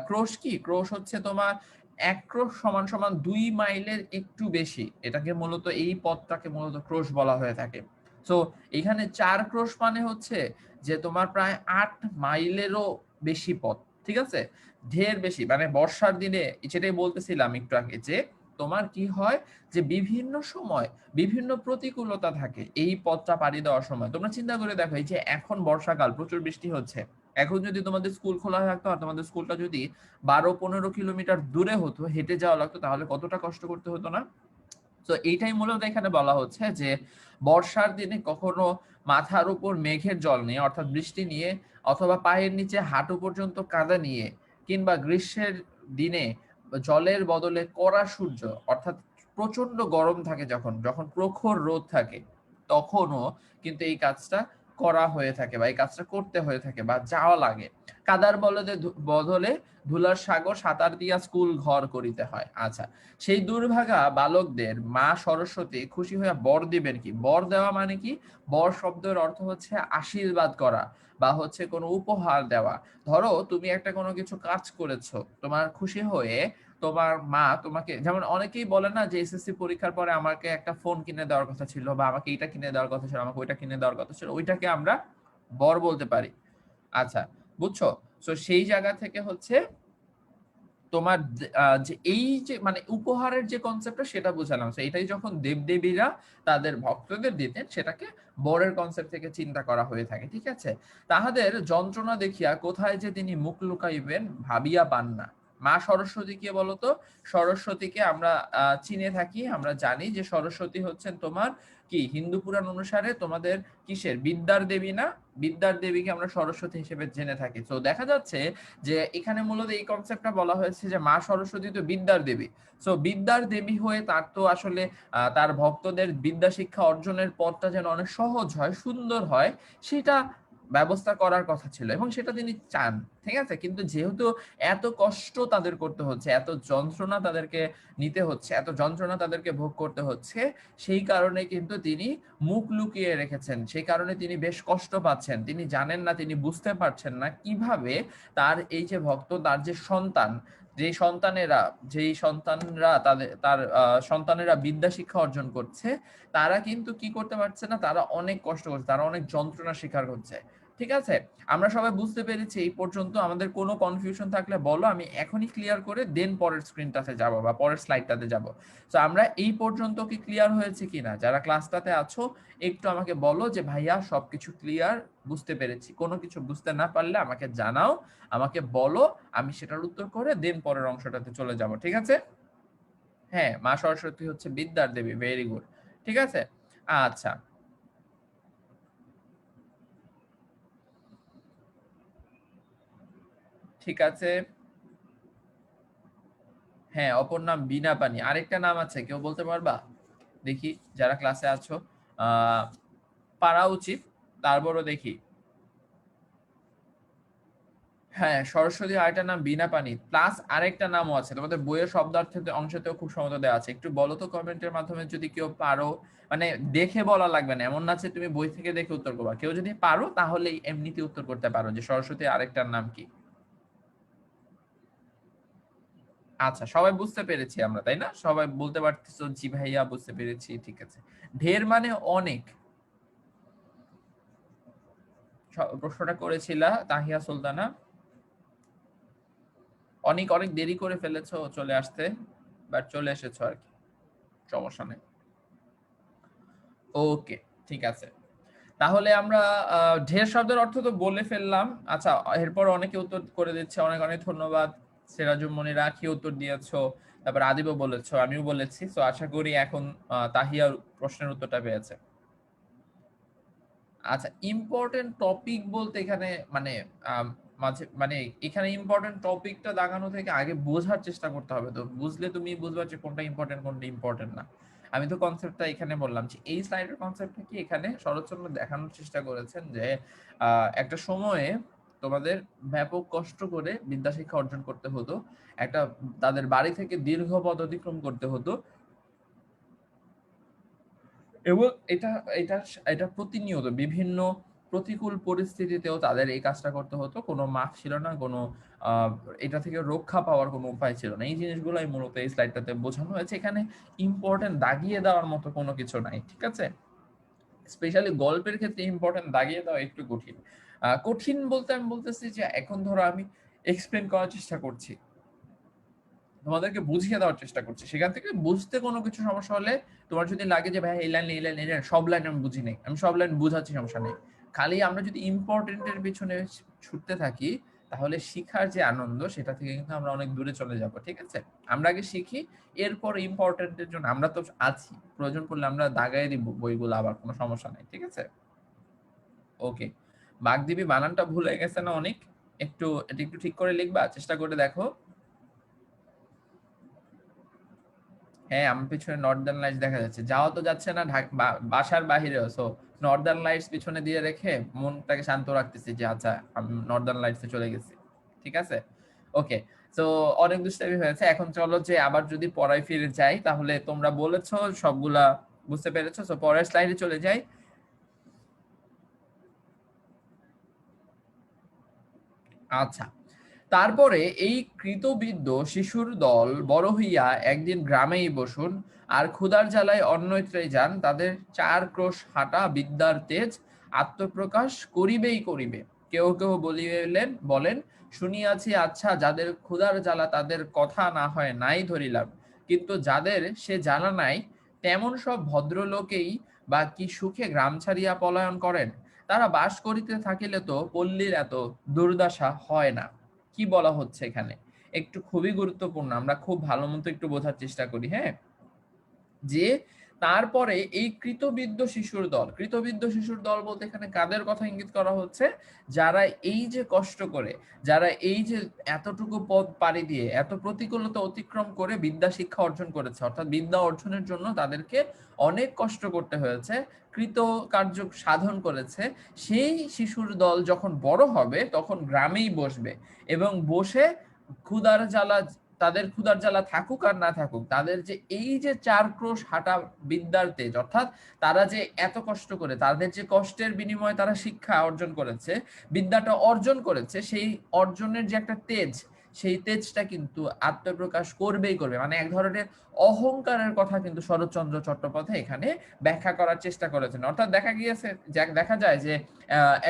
ক্রোশ কি, ক্রোশ হচ্ছে তোমার 1 ক্রোশ সমান সমান 2 মাইলের একটু বেশি, এটাকে মূলত এই পথটাকে মূলত ক্রোশ বলা হয়ে থাকে। সো এখানে 4 ক্রোশ মানে হচ্ছে যে তোমার প্রায় 8 মাইলেরও বেশি পথ। ঠিক আছে, ঢের বেশি, মানে বর্ষার দিনে যেটাই বলতেছিলাম একটু আগে, যে তোমার কি হয়, যে বিভিন্ন সময় বিভিন্ন প্রতিকূলতা থাকে এই পথটা পাড়ি দেওয়ার সময়। তোমরা চিন্তা করে দেখো, এই যে এখন বর্ষাকাল, প্রচুর বৃষ্টি হচ্ছে, এখন যদি তোমাদের স্কুল খোলা থাকতো আর তোমাদের স্কুলটা যদি 12-15 কিলোমিটার দূরে হতো, হেঁটে যাওয়া লাগতো, তাহলে কতটা কষ্ট করতে হতো না। তো এইটাই মূলত এখানে বলা হচ্ছে যে, বর্ষার দিনে কখনো মাথার উপর মেঘের জল নিয়ে, অর্থাৎ বৃষ্টি নিয়ে, অথবা পায়ের নিচে হাঁটু পর্যন্ত কাদা নিয়ে, কিংবা গ্রীষ্মের দিনে জলের বদলে কড়া সূর্য, অর্থাৎ প্রচন্ড গরম থাকে, যখন যখন প্রখর রোদ থাকে, তখনও কিন্তু এই কাজটা করা হয়ে থাকে বা এই কাজটা করতে হয়ে থাকে বা যাওয়া লাগে। কাদার বদলে ধুলার সাগর সাঁতার দিয়া স্কুল ঘর করিতে হয়। আচ্ছা, সেই দুর্ভাগা বালকদের মা সরস্বতী খুশি হইয়া বর দিবেন কি? বর দেওয়া মানে কি? বর শব্দের অর্থ হচ্ছে আশীর্বাদ করা বা হচ্ছে কোনো উপহার দেওয়া। ধরো তুমি একটা কোনো কিছু কাজ করেছো, তোমার খুশি হয়ে তোমার মা তোমাকে, যেমন অনেকেই বলে না যে এসএসসি পরীক্ষার পরে আমাকে একটা ফোন কিনে দেওয়ার কথা ছিল বা আমাকে এইটা কিনে দেওয়ার কথা ছিল, আমাকে ওইটা কিনে দেওয়ার কথা ছিল, ওইটাকে আমরা বর বলতে পারি। আচ্ছা, বুঝছো? সো সেই জায়গা থেকে হচ্ছে তোমার যে এই যে মানে উপহারের যে কনসেপ্টটা সেটা বুঝালাম। So এটাই যখন দেবদেবীরা তাদের ভক্তদের দিতেন, সেটাকে বরের কনসেপ্ট থেকে চিন্তা করা হয়ে থাকে। ঠিক আছে? তাহাদের যন্ত্রণা দেখিয়া কোথায় যে তিনি মুখ লুকাইবেন ভাবিয়া পান না। মা সরস্বতী কে বলতো? সরস্বতীকে আমরা চিনে থাকি, আমরা জানি যে সরস্বতী হচ্ছেন তোমার কি হিন্দু পুরাণ অনুসারে তোমাদের কিসের বিদ্যার দেবী না? বিদ্যার দেবীকে আমরা সরস্বতী হিসেবে জেনে থাকি। তো দেখা যাচ্ছে যে এখানে মূলত এই কনসেপ্টটা বলা হয়েছে যে মা সরস্বতী তো বিদ্যার দেবী। সো বিদ্যার দেবী হয়ে তার তো আসলে তার ভক্তদের বিদ্যা শিক্ষা অর্জনের পথটা যেন অনেক সহজ হয়, সুন্দর হয়, সেটা ব্যবস্থা করার কথা ছিল এবং সেটা তিনি চান। ঠিক আছে? কিন্তু যেহেতু এত কষ্ট তাদের করতে হচ্ছে, এত যন্ত্রণা তাদেরকে নিতে হচ্ছে, এত যন্ত্রণা তাদেরকে ভোগ করতে হচ্ছে, সেই কারণে কিন্তু তিনি মুখ লুকিয়ে রেখেছেন। সেই কারণে তিনি বেশ কষ্ট পাচ্ছেন। তিনি জানেন না, তিনি বুঝতে পারছেন না কিভাবে তার এই যে ভক্ত, তার যে সন্তান, যেই সন্তানরা তার সন্তানেরা বিদ্যা শিক্ষা অর্জন করছে, তারা কিন্তু কি করতে পারছে না, তারা অনেক কষ্ট করছে, তারা অনেক যন্ত্রণা স্বীকার করছে। ঠিক আছে? আমরা সবাই বুঝতে পেরেছি এই পর্যন্ত। আমাদের কোনো কনফিউশন থাকলে বলো, আমি এখনই ক্লিয়ার করে দেন পরের স্ক্রিনটাতে যাব বা পরের স্লাইডটাতে যাব। তো আমরা এই পর্যন্ত কি ক্লিয়ার হয়েছে কিনা, যারা ক্লাসটাতে আছো একটু আমাকে বলো যে ভাইয়া সবকিছু ক্লিয়ার, বুঝতে পেরেছি। কোনো কিছু বুঝতে না পারলে আমাকে জানাও, আমাকে বলো, আমি সেটার উত্তর করে দেন পরের অংশটাতে চলে যাব। ঠিক আছে? হ্যাঁ, মা সরস্বতী হচ্ছে বিদ্যার দেবী। Very good. ঠিক আছে? আচ্ছা, ঠিক আছে। হ্যাঁ, অপর নাম বিনা পানি। আরেকটা নাম আছে, কেউ বলতে পারবা? দেখি, যারা ক্লাসে আছো। আহ পারা উচিত, তারপরও দেখি। হ্যাঁ, সরস্বতী আরেকটা নাম বিনা পানি, প্লাস আরেকটা নামও আছে তোমাদের বইয়ের শব্দার্থের অংশতেও খুব সম্ভবত দেওয়া আছে। একটু বলো তো কমেন্টের মাধ্যমে যদি কেউ পারো। মানে দেখে বলা লাগবে না, এমন না যে তুমি বই থেকে দেখে উত্তর করবা। কেউ যদি পারো তাহলে এমনিতে উত্তর করতে পারো যে সরস্বতী আরেকটার নাম কি। আচ্ছা, সবাই বুঝতে পেরেছি আমরা, তাই না? সবাই বলতে পারতেছো জি ভাইয়া বুঝতে পেরেছি। ঠিক আছে। ঢের মানে অনেক। প্রশ্নটা করেছিলা তাহিয়া সুলতানা। অনেক অনেক দেরি করে ফেলেছো চলে আসতে, বাট চলে এসেছো আর কি, সমস্যা নেই। ওকে, ঠিক আছে। তাহলে আমরা ঢের শব্দের অর্থ তো বলে ফেললাম। আচ্ছা, এরপর অনেকে উত্তর করে দিচ্ছে, অনেক অনেক ধন্যবাদ। সিরাজুম মনি রাখি উত্তর দিয়েছো, তারপর আদিবও বলেছো, আমিও বলেছি। তো আশা করি এখন তাহিয়ার প্রশ্নের উত্তরটা পেয়েছে। আচ্ছা, ইম্পর্টেন্ট টপিক বলতে এখানে মানে মাঝে মানে এখানে ইম্পর্টেন্ট টপিকটা দাগানো থেকে আগে বোঝার চেষ্টা করতে হবে। তো বুঝলে তুমি বুঝবা যে কোনটা ইম্পর্টেন্ট কোনটা ইম্পর্টেন্ট না। আমি তো কনসেপ্টটা এখানে বললাম যে এই স্লাইডের কনসেপ্টটা কি, এখানে শরৎচন্দ্র দেখানোর চেষ্টা করেছেন যে একটা সময়ে তোমাদের ব্যাপক কষ্ট করে বিদ্যাশিক্ষা অর্জন করতে হতো। একটা তাদের বাড়ি থেকে দীর্ঘ পথ অতিক্রম করতে হতো এবং এটা এটা এটা প্রতিনিয়ত বিভিন্ন প্রতিকূল পরিস্থিতিতেও তাদের এই কাজটা করতে হতো। কোনো মাফ ছিল না, কোনো আহ, এটা থেকে রক্ষা পাওয়ার কোনো উপায় ছিল না। এই জিনিসগুলোই মূলত এই স্লাইডটাতে বোঝানো হয়েছে। এখানে ইম্পর্টেন্ট দাগিয়ে দেওয়ার মতো কোনো কিছু নাই। ঠিক আছে? স্পেশালি গল্পের ক্ষেত্রে ইম্পর্টেন্ট দাগিয়ে দেওয়া একটু কঠিন। কঠিন বলতে আমি বলতেছি যে এখন ধরো আমি এক্সপ্লেন করার চেষ্টা করছি, তোমাদেরকে বুঝিয়ে দেওয়ার চেষ্টা করছি, সেখান থেকে বুঝতে কোনো কিছু সমস্যা হলে, তোমার যদি লাগে যে ভাই এই লাইন এই লাইন এই লাইন সব লাইন আমি বুঝি নাই, আমি সব লাইন বুঝাচ্ছি, সমস্যা নেই। খালি আমরা যদি ইম্পর্টেন্টের পিছনে ছুটতে থাকি, তাহলে শিখার যে আনন্দ সেটা থেকে কিন্তু আমরা অনেক দূরে চলে যাব। ঠিক আছে? আমরা আগে শিখি, এরপর ইম্পর্টেন্টের জন্য আমরা তো আছি, প্রয়োজন পড়লে আমরা দাগাই দিব বইগুলো, আবার কোনো সমস্যা নেই। ঠিক আছে? ওকে। বাগদিবি বানানটা ভুলে গেছে না অনেক? একটু এটা একটু ঠিক করে লিখবা, চেষ্টা করে দেখো। হ্যাঁ, আমার পিছনে নর্দার্ন লাইটস দেখা যাচ্ছে। যাওয়া তো যাচ্ছে না বাসার বাহিরেও। সো নর্দার্ন লাইটস পিছনে দিয়ে রেখে মনটাকে শান্ত রাখতেছি যে আচ্ছা আমি নর্দার্ন লাইটসে চলে গেছি। ঠিক আছে? ওকে। সো অনেক দুষ্টামি হয়েছে। এখন চলো যে আবার যদি পড়ায় ফিরে যাই, তাহলে তোমরা বলেছো সবগুলা বুঝতে পেরেছো। সো পরের স্লাইডে চলে যাই। আচ্ছা, তারপরে এই কৃতবিদ্য শিশুর দল বড় হইয়া একদিন গ্রামেই বসুন, আর ক্ষুধার জ্বালায় অন্যত্রই যান, তাদের 4 ক্রোশ হাঁটা বিদ্যার তেজ আত্মপ্রকাশ করিবেই করিবে। কেউ কেউ বলেন, শুনিয়াছি আচ্ছা যাদের ক্ষুধার জ্বালা তাদের কথা না হয় নাই ধরিলাম, কিন্তু যাদের সে জ্বালা নাই তেমন সব ভদ্রলোকেই বা কি সুখে গ্রাম ছাড়িয়া পলায়ন করেন। তারা বাস করিতে থাকিলে তো পল্লীর এত দুর্দশা হয় না। কি বলা হচ্ছে এখানে? একটু খুবই গুরুত্বপূর্ণ, আমরা খুব ভালো মতো একটু বোঝার চেষ্টা করি। হ্যাঁ, যে তারপরে এই কৃতবিদ্য শিশুর দল বলতে এখানে কাদের কথা ইঙ্গিত করা হচ্ছে? যারা এই যে কষ্ট করে, যারা এই যে এতটুকু পথ পাড়ি দিয়ে এত প্রতিকূলতা অতিক্রম করে বিদ্যা শিক্ষা অর্জন করেছে, অর্থাৎ বিদ্যা অর্জনের জন্য তাদেরকে অনেক কষ্ট করতে হয়েছে, কৃতকার্য সাধন করেছে, সেই শিশুর দল যখন বড় হবে তখন গ্রামেই বসবে এবং বসে ক্ষুধার জ্বালা, তাদের ক্ষুধার জ্বালা থাকুক আর না থাকুক, তাদের যে এই যে 4 ক্রোশ হাঁটা বিদ্যার তেজ, অর্থাৎ তারা যে এত কষ্ট করে, তাদের যে কষ্টের বিনিময়ে তারা শিক্ষা অর্জন করেছে, বিদ্যাটা অর্জন করেছে, সেই অর্জনের যে একটা তেজ, সেই তেজটা কিন্তু আত্মপ্রকাশ করবেই করবে। মানে এক ধরনের অহংকারের কথা কিন্তু শরৎচন্দ্র চট্টোপাধ্যায় এখানে ব্যাখ্যা করার চেষ্টা করেছেন। অর্থাৎ দেখা যায় যে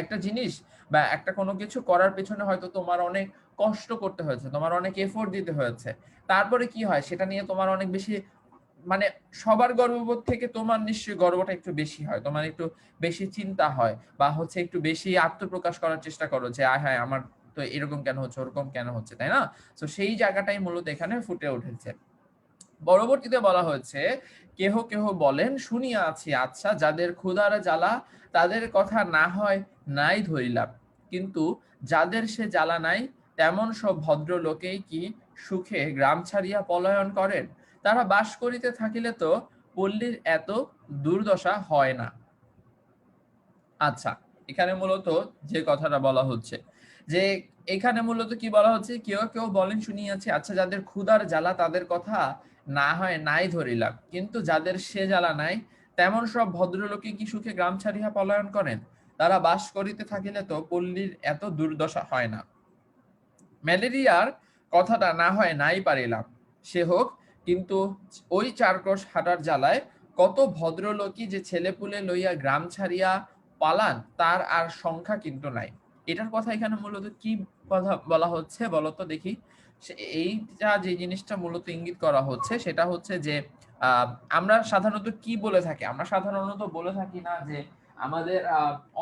একটা জিনিস বা একটা কোনো কিছু করার পেছনে হয়তো তোমার অনেক কষ্ট করতে হয়েছে, তোমার অনেক এফোর্ট দিতে হয়েছে, তারপরে কি হয় সেটা নিয়ে তোমার অনেক বেশি, মানে সবার গর্ববোধ থেকে তোমার নিশ্চয়ই গর্বটা একটু বেশি হয়, তোমার একটু বেশি চিন্তা হয় বা হচ্ছে একটু বেশি আত্মপ্রকাশ করার চেষ্টা করো যে আয় হায় আমার তো এরকম কেন হচ্ছে, ওরকম কেন হচ্ছে, তাই না? তো সেই জায়গাটাই মূলত এখানে ফুটে উঠেছে। পরবর্তীতে বলা হয়েছে, কেহ কেহ বলেন শুনিয়া আছি আচ্ছা যাদের ক্ষুধার জ্বালা তাদের কথা না হয় নাই ধরিলাম, কিন্তু যাদের সে জ্বালা নাই তেমন সব ভদ্রলোকেই কি সুখে গ্রাম ছাড়িয়া পলায়ন করেন। তারা বাস করিতে থাকিলে তো পল্লীর এত দুর্দশা হয় না। আচ্ছা, এখানে মূলত যে কথাটা বলা হচ্ছে যে এখানে মূলত কি বলা হচ্ছে, কেউ কেউ বলেন শুনিয়াছি আচ্ছা যাদের ক্ষুধার জ্বালা তাদের কথা না হয় নাই ধরিলাম, কিন্তু যাদের সে জ্বালা নাই তেমন সব ভদ্রলোকে কি সুখে গ্রাম ছাড়িয়া পলায়ন করেন। তারা বাস করিতে থাকিলে তো পল্লীর এত দুর্দশা হয় না। ম্যালেরিয়ার কথাটা না হয় নাই পারিলাম, সে হোক, কিন্তু ওই 4 ক্রোশ হাঁটার জ্বালায় কত ভদ্রলোকই যে ছেলেপুলে লইয়া গ্রাম ছাড়িয়া পালান তার আর সংখ্যা কিন্তু নাই। এটার কথা এখানে মূলত কি কথা বলা হচ্ছে বলতো দেখি। এইটা যে জিনিসটা মূলত ইঙ্গিত করা হচ্ছে সেটা হচ্ছে যে আহ, আমরা সাধারণত কি বলে থাকি, আমরা সাধারণত বলে থাকি না যে আমাদের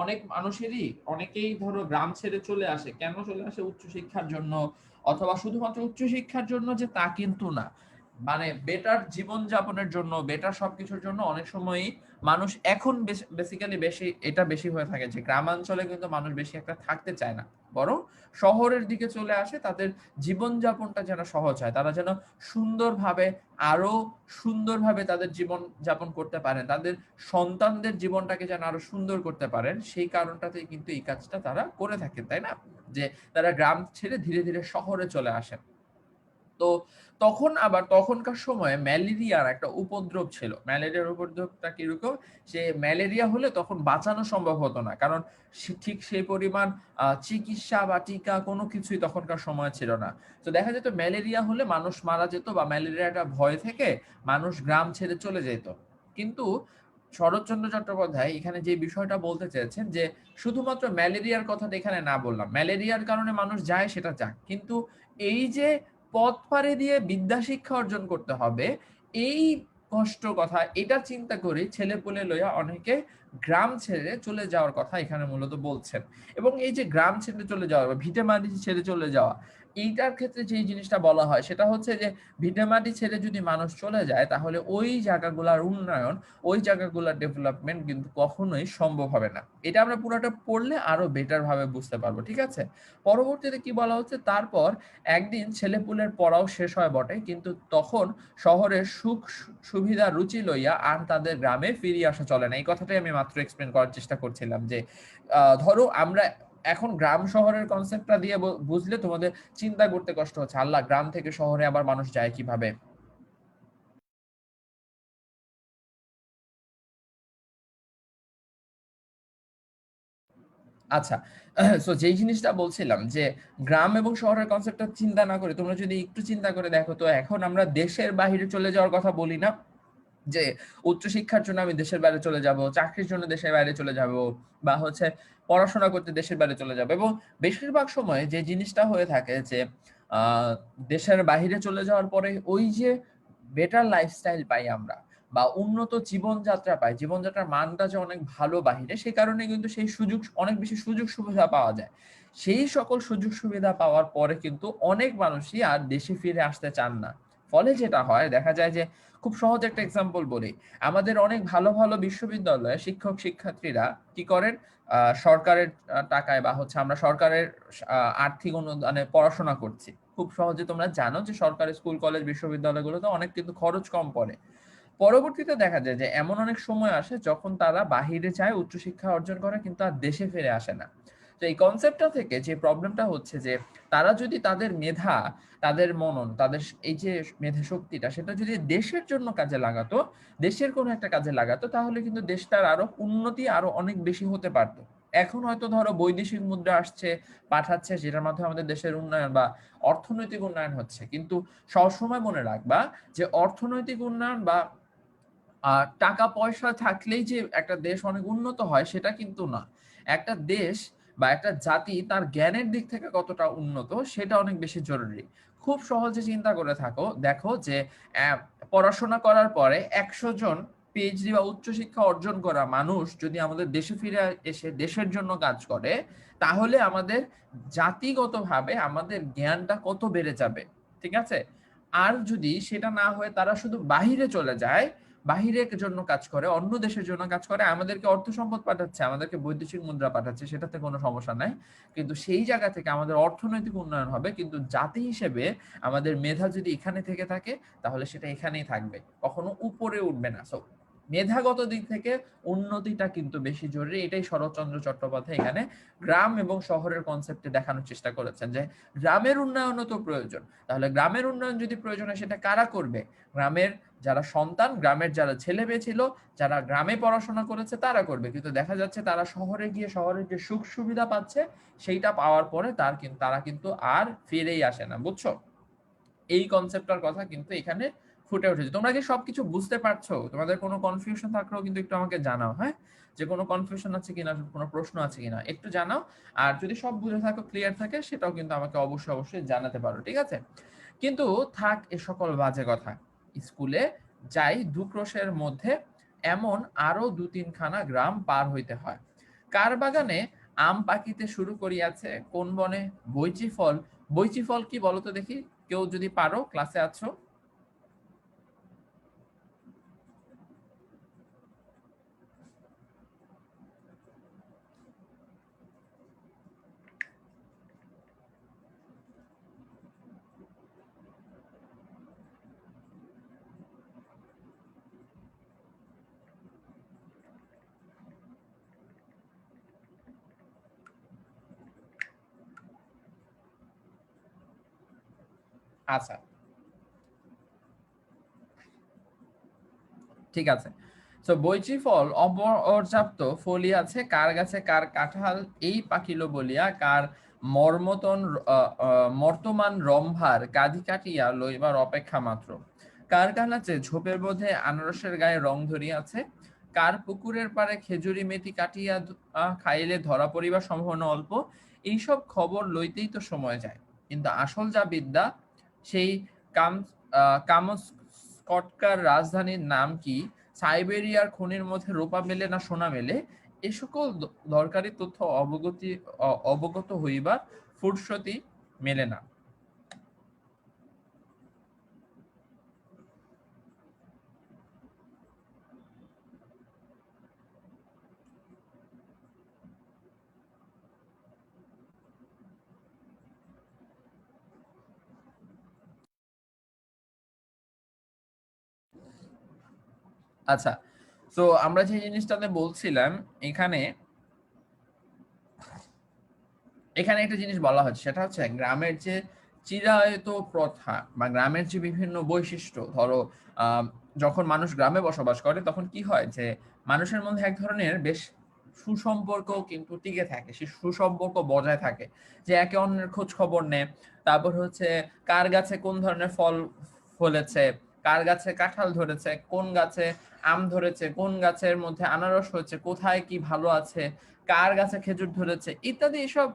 অনেক মানুষেরই, অনেকেই ধরো গ্রাম ছেড়ে চলে আসে, কেন চলে আসে? উচ্চশিক্ষার জন্য, অথবা শুধুমাত্র উচ্চশিক্ষার জন্য যে তা কিন্তু না, মানে বেটার জীবন যাপনের জন্য, বেটার সবকিছুর জন্য অনেক সময়ই মানুষ এখন বেসিক্যালি বেশি এটা বেশি হয়ে থাকে যে গ্রামাঞ্চলে কিন্তু মানুষ বেশি একটা থাকতে চায় না, বরং শহরের দিকে চলে আসে তাদের জীবনযাপনটা যেন সহজ হয়, তারা যেন সুন্দরভাবে, আরো সুন্দরভাবে তাদের জীবন যাপন করতে পারেন, তাদের সন্তানদের জীবনটাকে যেন আরো সুন্দর করতে পারেন, সেই কারণটাতেই কিন্তু এই কাজটা তারা করে থাকেন, তাই না? যে তারা গ্রাম ছেড়ে ধীরে ধীরে শহরে চলে আসেন। তো তখনকার সময়ে ম্যালেরিয়ার একটা উপদ্রব ছিল। ম্যালেরিয়ার উপদ্রবটা কিরকম? সে ম্যালেরিয়া হলে তখন বাঁচানো সম্ভব হতো না, কারণ ঠিক সেই পরিমাণ চিকিৎসা বা টিকা কোনো কিছুই তখনকার সময় ছিল না। তো দেখা যেত ম্যালেরিয়া হলে মানুষ মারা যেত বা ম্যালেরিয়াটা ভয় থেকে মানুষ গ্রাম ছেড়ে চলে যেত। কিন্তু শরৎচন্দ্র চট্টোপাধ্যায় এখানে যে বিষয়টা বলতে চেয়েছেন যে শুধুমাত্র ম্যালেরিয়ার কথাটা এখানে না বললাম, ম্যালেরিয়ার কারণে মানুষ যায় সেটা যাক, কিন্তু এই যে পথ পাড়ি দিয়ে বিদ্যা শিক্ষা অর্জন করতে হবে, এই কষ্ট কথা এটা চিন্তা করে ছেলেপুলে লইয়া অনেকে গ্রাম ছেড়ে চলে যাওয়ার কথা এখানে মূলত বলছেন। এবং এই যে গ্রাম ছেড়ে চলে যাওয়া বা ভিটে মাটি ছেড়ে চলে যাওয়া, এইটার ক্ষেত্রে যেই জিনিসটা বলা হয় সেটা হচ্ছে যে ভিটেমাটি ছেড়ে যদি মানুষ চলে যায় তাহলে ওই জায়গাগুলোর উন্নয়ন, ওই জায়গাগুলোর ডেভেলপমেন্ট কিন্তু কখনোই সম্ভব হবে না। এটা আমরা পুরোটা পড়লে আরো বেটার ভাবে বুঝতে পারবো, ঠিক আছে? পরবর্তীতে কি বলা হচ্ছে, তারপর একদিন ছেলেপুলের পড়াও শেষ হয় বটে, কিন্তু তখন শহরের সুখ সুবিধা রুচি লইয়া আর তাদের গ্রামে ফিরিয়ে আসা চলে না। এই কথাটাই আমি মাত্র এক্সপ্লেন করার চেষ্টা করছিলাম যে ধরো আমরা এখন গ্রাম শহরের কনসেপ্টটা দিয়ে বুঝলে তোমাদের চিন্তা করতে কষ্ট হচ্ছে, আল্লাহ গ্রাম থেকে শহরে আবার মানুষ যায় কিভাবে। আচ্ছা, সো যেই জিনিসটা বলছিলাম যে গ্রাম এবং শহরের কনসেপ্টটা চিন্তা না করে তোমরা যদি একটু চিন্তা করে দেখো, তো এখন আমরা দেশের বাহিরে চলে যাওয়ার কথা বলি না, যে উচ্চশিক্ষার জন্য আমি দেশের বাইরে চলে যাব, চাকরির জন্য দেশের বাইরে চলে যাব, বা হচ্ছে পড়াশোনা করতে দেশের বাইরে চলে যাব। এবং বেশিরভাগ সময় যে জিনিসটা হয়ে থাকে যে আহ, দেশের বাইরে চলে যাওয়ার পরে ওই যে বেটার লাইফস্টাইল পাই আমরা, বা উন্নত জীবনযাত্রা পাই, জীবনযাত্রার মানটা যে অনেক ভালো বাহিরে, সেই কারণে কিন্তু সেই সুযোগ, অনেক বেশি সুযোগ সুবিধা পাওয়া যায়। সেই সকল সুযোগ সুবিধা পাওয়ার পরে কিন্তু অনেক মানুষই আর দেশে ফিরে আসতে চান না। ফলে যেটা হয় দেখা যায় যে, খুব সহজ একটা এক্সাম্পল বলি, আমাদের অনেক ভালো ভালো বিশ্ববিদ্যালয়ে শিক্ষক শিক্ষার্থীরা কি করেন, সরকারের টাকায় বা হচ্ছে আমরা সরকারের আর্থিক অনুদানে পড়াশোনা করছি। খুব সহজে তোমরা জানো যে সরকারি স্কুল কলেজ বিশ্ববিদ্যালয়গুলোতে অনেক কিন্তু খরচ কম পড়ে। পরবর্তীতে দেখা যায় যে এমন অনেক সময় আসে যখন তারা বাহিরে যায় উচ্চশিক্ষা অর্জন করে, কিন্তু আর দেশে ফিরে আসে না। তো এই কনসেপ্টটা থেকে যে প্রবলেমটা হচ্ছে যে, তারা যদি তাদের মেধা, তাদের মনন, তাদের এই যে মেধা শক্তিটা, সেটা যদি দেশের জন্য কাজে লাগাতো, দেশের কোনো একটা কাজে লাগাতো, তাহলে কিন্তু দেশটার আরো উন্নতি আরো অনেক বেশি হতে পারতো। এখন হয়তো ধরো বৈদেশিক মুদ্রা আসছে, পাঠাচ্ছে, যেটার মাধ্যমে আমাদের দেশের উন্নয়ন বা অর্থনৈতিক উন্নয়ন হচ্ছে, কিন্তু সবসময় মনে রাখবা যে অর্থনৈতিক উন্নয়ন বা টাকা পয়সা থাকলেই যে একটা দেশ অনেক উন্নত হয় সেটা কিন্তু না। একটা দেশ বা একটা জাতি তার জ্ঞানের দিক থেকে কতটা উন্নত সেটা অনেক বেশি জরুরি। খুব সহজে চিন্তা করে থাকো, দেখো যে আহ, পড়াশোনা করার পরে 100 জন পিএইচডি বা উচ্চশিক্ষা অর্জন করা মানুষ যদি আমাদের দেশে ফিরে এসে দেশের জন্য কাজ করে, তাহলে আমাদের জাতিগতভাবে আমাদের জ্ঞানটা কত বেড়ে যাবে, ঠিক আছে? আর যদি সেটা না হয়ে তারা শুধু বাহিরে চলে যায়, বাহিরের জন্য কাজ করে, অন্য দেশের জন্য কাজ করে, আমাদেরকে অর্থ সম্পদ পাঠাচ্ছে, আমাদেরকে বৈদেশিক মুদ্রা পাঠাচ্ছে, সেটাতে কোনো সমস্যা নাই, কিন্তু সেই জায়গা থেকে আমাদের অর্থনৈতিক উন্নয়ন হবে, কিন্তু জাতি হিসেবে আমাদের মেধা যদি এখানে থেকে থাকে, তাহলে সেটা এখানেই থাকবে, কখনো উপরে উঠবে না। সো মেধাগত দিক থেকে উন্নতিটা কিন্তু বেশি জরুরি। এটাই শরৎচন্দ্র চট্টোপাধ্যায় এখানে গ্রাম এবং শহরের কনসেপ্টে দেখানোর চেষ্টা করেছেন, যে গ্রামের উন্নয়নও তো প্রয়োজন। তাহলে গ্রামের উন্নয়ন যদি প্রয়োজন হয়, সেটা কারা করবে? গ্রামের যারা সন্তান, গ্রামের যারা ছেলে মেয়ে ছিল, যারা গ্রামে পড়াশোনা করেছে, তারা করবে। কিন্তু দেখা যাচ্ছে তারা শহরে গিয়ে শহরের যে সুখ সুবিধা পাচ্ছে, সেইটা পাওয়ার পরে তারা কিন্তু আর ফিরেই আসে না, বুঝছো? এই কনসেপ্টটার কথা কিন্তু এখানে ফুটে উঠেছে। তোমরা কি সবকিছু বুঝতে পারছো? তোমাদের কোনো কনফিউশন থাকলেও কিন্তু একটু আমাকে জানাও, হ্যাঁ? যে কোনো কনফিউশন আছে কিনা, কোনো প্রশ্ন আছে কিনা একটু জানাও। আর যদি সব বুঝে থাকো, ক্লিয়ার থাকে, সেটাও কিন্তু আমাকে অবশ্যই অবশ্যই জানাতে পারো, ঠিক আছে? কিন্তু থাক এ সকল বাজে কথা। স্কুলে যাই দুক্রোশের মধ্যে, এমন আরো 2-3 খানা গ্রাম পার হইতে হয়। কার বাগানে আম পাকিতে শুরু করিয়াছে, কোন বনে বৈচি ফল। বৈচি ফল কি বলো তো দেখি, কেউ যদি পারো, ক্লাসে আছো? আচ্ছা, ঠিক আছে। তো বৈচি ফল অপর্যাপ্ত ফলিয়াছে, কার গাছে কার কাঁঠাল এই পাকিল বলিয়া, কার মর্মতন মর্তমান রম্ভার কাঁধি কাটিয়া লইবার অপেক্ষা মাত্র, কার কানাচে ঝোপের বোধে আনারসের গায়ে রং ধরিয়াছে, কার পুকুরের পাড়ে খেজুরি মেথি কাটিয়া খাইলে ধরা পড়িবার সম্ভাবনা অল্প। এইসব খবর লইতেই তো সময় যায়, কিন্তু আসল যা বিদ্যা, সেই কাম কামস্কটকার রাজধানীর নাম কি, সাইবেরিয়ার খনির মধ্যে রূপা মেলে না সোনা মেলে, এ সকল দরকারি তথ্য অবগত হইবার ফুরসতি মেলে না। আচ্ছা, তো আমরা যে জিনিসটাতে বলছিলাম, এখানে এখানে একটা জিনিস বলা হচ্ছে, সেটা হচ্ছে গ্রামের যে চিরায়ত প্রথা বা গ্রামের যে বিভিন্ন বৈশিষ্ট্য, ধরো যখন মানুষ গ্রামে বসবাস করে তখন কি হয় যে মানুষের মধ্যে এক ধরনের বেশ সুসম্পর্ক কিন্তু টিকে থাকে, সে সুসম্পর্ক বজায় থাকে, যে একে অন্যের খোঁজ খবর নেয়। তারপর হচ্ছে কার গাছে কোন ধরনের ফল ফলেছে, কার গাছে কাঁঠাল ধরেছে, কোন গাছে আম ধরেছে, কোন গাছের মধ্যে আনারস হয়েছে, কোথায় কি ভালো আছে, কার গাছে খেজুর ধরেছে ইত্যাদি। এসব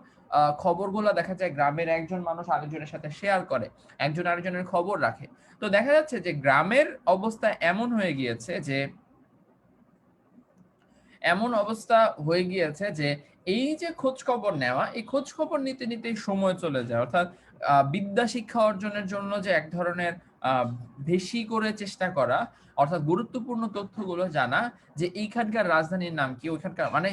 খবরগুলো দেখা যায় গ্রামের একজন মানুষ আরেকজনের সাথে শেয়ার করে, একজন আরেকজনের খবর রাখে। তো দেখা যাচ্ছে যে গ্রামের অবস্থা এমন হয়ে গিয়েছে যে এমন অবস্থা হয়ে গিয়েছে যে এই যে খোঁজ খবর নেওয়া, এই খোঁজ খবর নিতে নিতেই সময় চলে যায়। অর্থাৎ বিদ্যা শিক্ষা অর্জনের জন্য যে এক ধরনের বেশি করে চেষ্টা করা, অর্থাৎ গুরুত্বপূর্ণ তথ্যগুলো জানা, যে এইখানকার রাজধানীর নাম কি, ওইখানকার মানে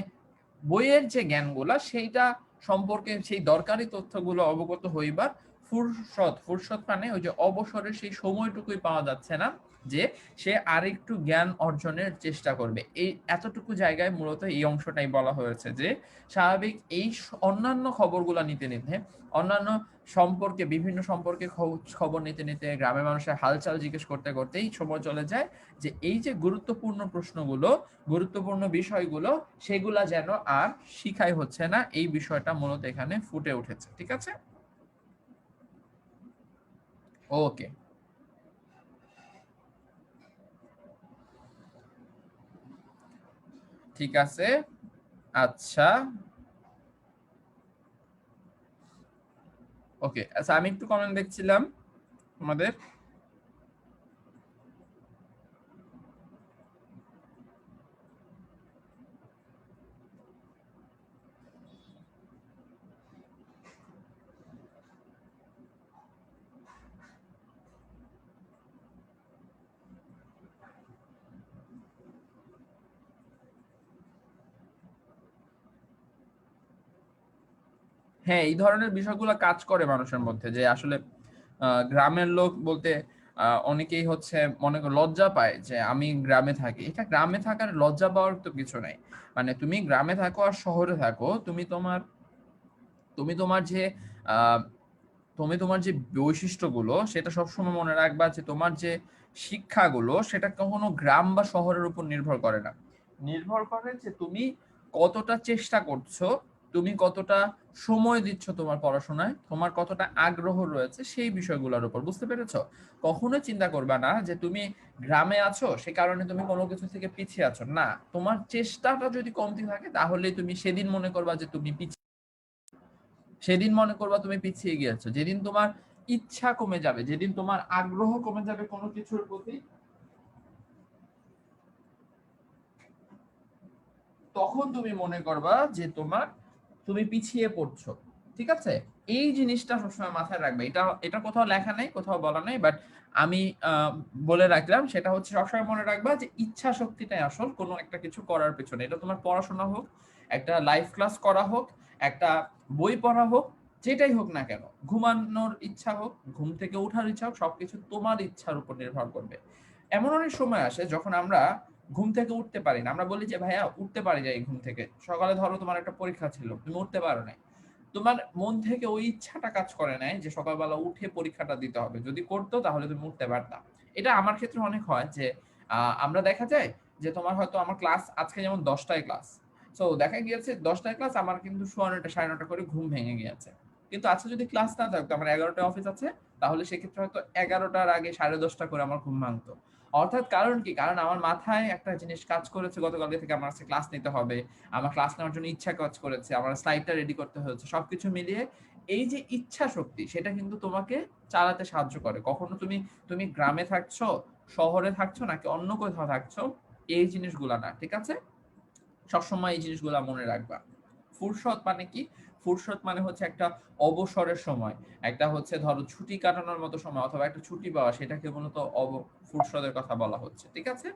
বইয়ের যে জ্ঞানগুলা সেইটা সম্পর্কে সেই দরকারি তথ্যগুলো অবগত হইবার ফুরসত, ফুরসত মানে ওই যে অবসরের সেই সময়টুকুই পাওয়া যাচ্ছে না, যে সে আরেকটু জ্ঞান অর্জনের চেষ্টা করবে। এই এতটুকু জায়গায় মূলত এই অংশটাই বলা হয়েছে, যে স্বাভাবিক এই অন্যান্য খবরগুলো নিতে নিতে, অন্যান্য সম্পর্কে, বিভিন্ন সম্পর্কে খবর নিতে নিতে, গ্রামের মানুষের হালচাল জিজ্ঞেস করতে করতেই সময় চলে যায়, যে এই যে গুরুত্বপূর্ণ প্রশ্নগুলো, গুরুত্বপূর্ণ বিষয়গুলো, সেগুলা যেন আর শিখাই হচ্ছে না। এই বিষয়টা মূলত এখানে ফুটে উঠেছে। ঠিক আছে, ওকে, ঠিক আছে। আচ্ছা, ওকে, আচ্ছা, আমি একটু কমেন্ট দেখছিলাম তোমাদের। হ্যাঁ, এই ধরনের বিষয়গুলো কাজ করে মানুষের মধ্যে, যে আসলে গ্রামের লোক বলতে অনেকেই হচ্ছে মনে করে লজ্জা পায় যে আমি গ্রামে থাকি। এটা গ্রামে থাকার লজ্জা পাওয়ার তো কিছু নাই। মানে তুমি গ্রামে থাকো আর শহরে থাকো, তুমি তোমার যে আহ তুমি তোমার যে বৈশিষ্ট্যগুলো সেটা সবসময় মনে রাখবা, যে তোমার যে শিক্ষাগুলো সেটা কখনো গ্রাম বা শহরের উপর নির্ভর করে না। নির্ভর করে যে তুমি কতটা চেষ্টা করছো, তুমি কতটা সময় দিচ্ছ তোমার পড়াশোনায়, তোমার কতটা আগ্রহ রয়েছে সেই বিষয়গুলোর উপর। বুঝতে পেরেছো? কখনো চিন্তা করবা না যে তুমি গ্রামে আছো সে কারণে তুমি কোনো কিছু থেকে পিছিয়ে আছো, না। তোমার চেষ্টাটা যদি কমতি থাকে তাহলে তুমি সেদিন মনে করবা যে তুমি পিছিয়ে, সেদিন মনে করবা তুমি পিছিয়ে গিয়েছো। যেদিন তোমার ইচ্ছা কমে যাবে, যেদিন তোমার আগ্রহ কমে যাবে কোনো কিছুর প্রতি, তখন তুমি মনে করবা যে তুমি পিছিয়ে পড়ছো। ঠিক আছে, এই জিনিসটা সবসময় মাথায় রাখবে। এটা এটা কোথাও লেখা নেই, কোথাও বলা নেই, বাট আমি বলে রাখলাম। সেটা হচ্ছে সবসময় মনে রাখবা যে ইচ্ছা শক্তিটাই আসল কোনো একটা কিছু করার পেছনে। এটা তোমার পড়াশোনা হোক, একটা লাইভ ক্লাস করা হোক, একটা বই পড়া হোক, যেটাই হোক না কেন, ঘুমানোর ইচ্ছা হোক, ঘুম থেকে ওঠার ইচ্ছা হোক, সবকিছু তোমার ইচ্ছার উপর নির্ভর করবে। এমন অনেক সময় আসে যখন আমরা ঘুম থেকে উঠতে পারি না, আমরা বলি যে ভাইয়া উঠতে পারি যাই ঘুম থেকে। সকালে ধরো তোমার একটা পরীক্ষা ছিল, তুমি উঠতে পারো নাই, তোমার মন থেকে ওই ইচ্ছাটা কাজ করে নাই যে সকালবেলা উঠে পরীক্ষাটা দিতে হবে। যদি করতো তাহলে তুমি উঠতে পারতাম। এটা আমার ক্ষেত্রে অনেক হয় যে আমরা দেখা যায় যে তোমার হয়তো আমার ক্লাস আজকে যেমন 10টায় ক্লাস, তো দেখা গিয়েছে 10টায় ক্লাস, আমার কিন্তু 9:30 9:30 করে ঘুম ভেঙে গিয়েছে। কিন্তু আজকে যদি ক্লাস না থাকতো, আমার 11টায় অফিস আছে, তাহলে সেক্ষেত্রে হয়তো 11টার আগে 10:30 করে আমার ঘুম ভাঙতো। অর্থাৎ কারণ কি, কারণ আমার মাথায় একটা জিনিস কাজ করেছে গতকালকে থেকে, আমার আজকে ক্লাস নিতে হবে, আমার ক্লাস নেওয়ার জন্য ইচ্ছা কাজ করেছে, আমার স্লাইডটা রেডি করতে হয়েছে। সবকিছু মিলিয়ে এই যে ইচ্ছা শক্তি, সেটা কিন্তু তোমাকে চালাতে সাহায্য করে। কখনো তুমি তুমি গ্রামে থাকছো, শহরে থাকছো, নাকি অন্য কোথাও থাকছো, এই জিনিসগুলা না। ঠিক আছে, সবসময় এই জিনিসগুলা মনে রাখবা। ফুরসত মানে কি? ফুরসত মানে হচ্ছে একটা অবসরের সময়, একটা হচ্ছে ধরো ছুটি কাটানোর মতো সময়, অথবা একটা ছুটি পাওয়া, সেটাকে মূলত ফুরসতের কথা বলা হচ্ছে। ঠিক আছে,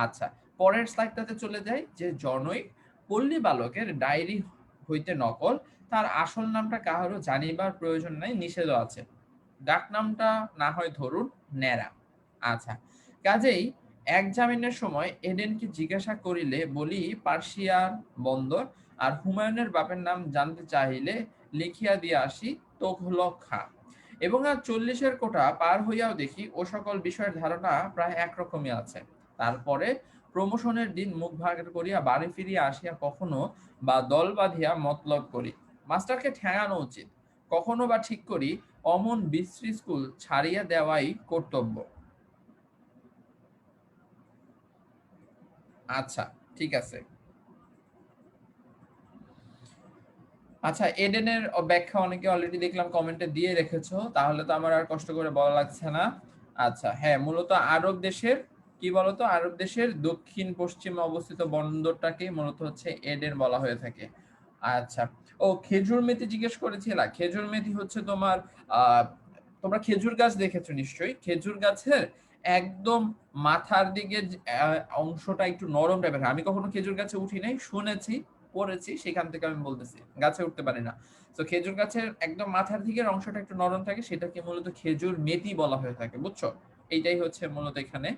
আচ্ছা, পরের স্লাইডটাতে চলে যাই। যে জনৈক পল্লী বালকের ডায়েরি হইতে নকল, তার আসল নামটা কাহারও জানিবার প্রয়োজন নাই, নিষেধও আছে। ডাক নামটা না হয় ধরুন ন্যাড়া। আচ্ছা, কাজেই একজামিনের সময় এডেনকে জিজ্ঞাসা করিলে বলি পার্সিয়ার বন্দর, আর হুমায়ুনের বাপের নাম জানতে চাহিলে লিখিয়া দিয়া আসি তোঘলক খা। এবং আর 40-এর কোঠা পার হইয়াও দেখি ও সকল বিষয়ের ধারণা প্রায় একরকমই আছে। তারপরে প্রমোশনের দিন মুখ ভাগ করিয়া বাড়ি ফিরিয়া আসিয়া কখনো বা দল বাঁধিয়া মতলব করি, মাস্টারকে ঠেঙানো উচিত। কখনো বা ঠিক করি অমন বিশ্রী স্কুল ছাড়িয়া দেওয়াই কর্তব্য। আচ্ছা, ঠিক আছে। আচ্ছা, এডেনের ব্যাখ্যা অনেকে অলরেডি দেখলাম কমেন্টে দিয়ে রেখেছো, তাহলে তো আমার আর কষ্ট করে বলা লাগছে না। আচ্ছা, হ্যাঁ, মূলত আরব দেশের কি বলতো, আরব দেশের দক্ষিণ পশ্চিমে অবস্থিত বন্দরটাকে মূলত হচ্ছে এডেন বলা হয়ে থাকে। আচ্ছা, ও খেজুর মেথি জিজ্ঞেস করেছিলা। খেজুর মেথি হচ্ছে তোমার আহ তোমরা খেজুর গাছ দেখেছো নিশ্চয়ই। খেজুর গাছের একদম মাথার দিকে অংশটা একটু নরম টাইপের। আমি কখনো খেজুর গাছে উঠি নাই, শুনেছি, পড়েছি, সেখান থেকে আমি বলতেছি, গাছে উঠতে পারি না। তো খেজুর গাছের একদম মাথার দিকের অংশটা একটু নরম থাকে, সেটাকে মূলত খেজুর মেথি বলা হয়ে থাকে, বুঝছো? এইটাই হচ্ছে মূলত এখানে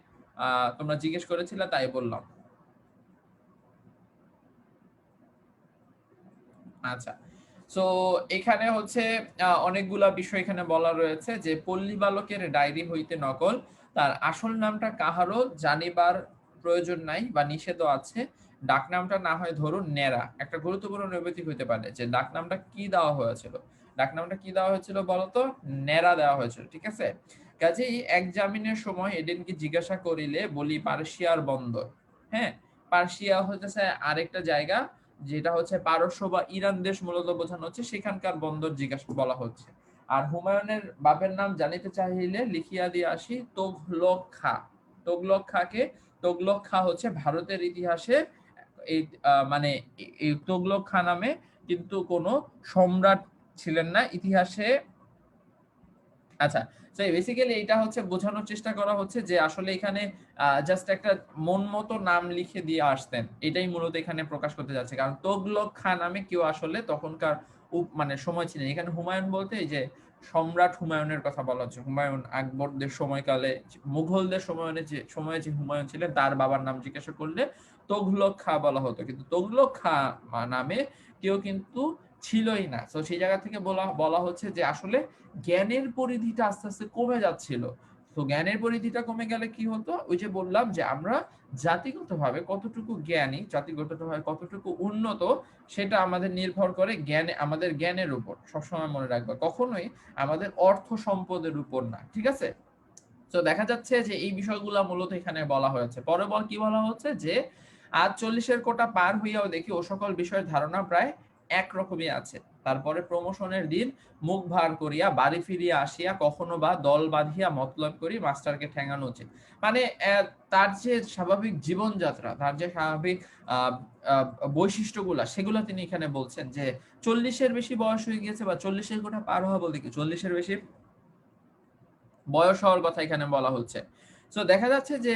তোমরা জিজ্ঞেস করেছিলে, তাই বললাম। আচ্ছা, সো এখানে হচ্ছে অনেকগুলা বিষয় এখানে বলা রয়েছে যে পল্লী বালকের ডায়েরি হইতে নকল, তার আসল নামটা কাহারও জানিবার প্রয়োজন নাই বা নিষেধও আছে। ডাকনামটা না হয় ধরুন ন্যাড়া, একটা গুরুত্বপূর্ণ নৈবেতিক হইতে পারে যে ডাকনামটা কি দেওয়া হয়েছিল। ডাকনামটা কি দেওয়া হয়েছিল বলতো? ন্যাড়া দেওয়া হয়েছিল, ঠিক আছে। কাজেই একজামিনের সময় এডেনকে জিজ্ঞাসা করিলে বলি পার্সিয়ার বন্দর। হ্যাঁ, পার্সিয়া হচ্ছে আরেকটা জায়গা, যেটা হচ্ছে পারস্য বা ইরান দেশ মূলত বোঝানো হচ্ছে, সেখানকার বন্দর জিজ্ঞাসা বলা হচ্ছে। আর হুমায়ুনের বাপের নাম জানিতে চাইলে লিখিয়া দিয়ে আসি তোঘলক খা। তোঘলক খাকে, তোঘলক খা হচ্ছে ভারতের ইতিহাসে এই মানে এই তোঘলক খা নামে কিন্তু কোনো সম্রাট ছিলেন না ইতিহাসে। আচ্ছা, তো বেসিক্যালি এটা হচ্ছে বোঝানোর চেষ্টা করা হচ্ছে যে আসলে এখানে জাস্ট একটা মন মতো নাম লিখে দিয়ে আসতেন, এটাই মূলত এখানে প্রকাশ করতে যাচ্ছে। কারণ তোগলক খান নামে কেউ আসলে তখনকার মানে সময় ছিলেন। এখানে হুমায়ুন বলতে এই যে সম্রাট হুমায়ুনের কথা বলা হচ্ছে। হুমায়ুন আকবরদের সময়কালে, মুঘলদের সময়ে যে হুমায়ুন ছিলেন তার বাবার নাম জিজ্ঞাসা করলে তোগলক খা বলা হতো, কিন্তু তোগলক খা নামে কেউ কিন্তু ছিলই না। তো সেই জায়গা থেকে বলা বলা হচ্ছে যে আসলে জ্ঞানের পরিধিটা আস্তে আস্তে কমে যাচ্ছিল। তো জ্ঞানের পরিধিটা কমে গেলে কি হতো, ওই যে বললাম যে আমরা জাতিগতভাবে কতটুকু জ্ঞানী, জাতিগতভাবে কতটুকু উন্নত, সেটা আমাদের নির্ভর করে জ্ঞানে, আমাদের জ্ঞানের উপর। সবসময় মনে রাখবা, কখনোই আমাদের অর্থ সম্পদের উপর না, ঠিক আছে। তো দেখা যাচ্ছে যে এই বিষয়গুলো মূলত এখানে বলা হয়েছে। পরে কি বলা হচ্ছে যে আজ 40-এর কোটা পার হইয়াও দেখি ও সকল বিষয়ের ধারণা প্রায় একরকমই আছে। তারপরে প্রমোশনের দিন মুখ ভার করিয়া বাড়ি ফিরিয়া আসিয়া কখনো বা দল বাঁধিয়া মতলব করি, মাস্টারকে ঠেঙানো উচিত। মানে তার যে স্বাভাবিক জীবনযাত্রা, তার যে স্বাভাবিক আহ আহ, বৈশিষ্ট্যগুলা, সেগুলা তিনি এখানে বলছেন যে 40-এর বেশি বয়স হয়ে গিয়েছে বা 40-এর কোটা পার হওয়া বলতে কি 40-এর বেশি বয়স হওয়ার কথা এখানে বলা হচ্ছে। তো দেখা যাচ্ছে যে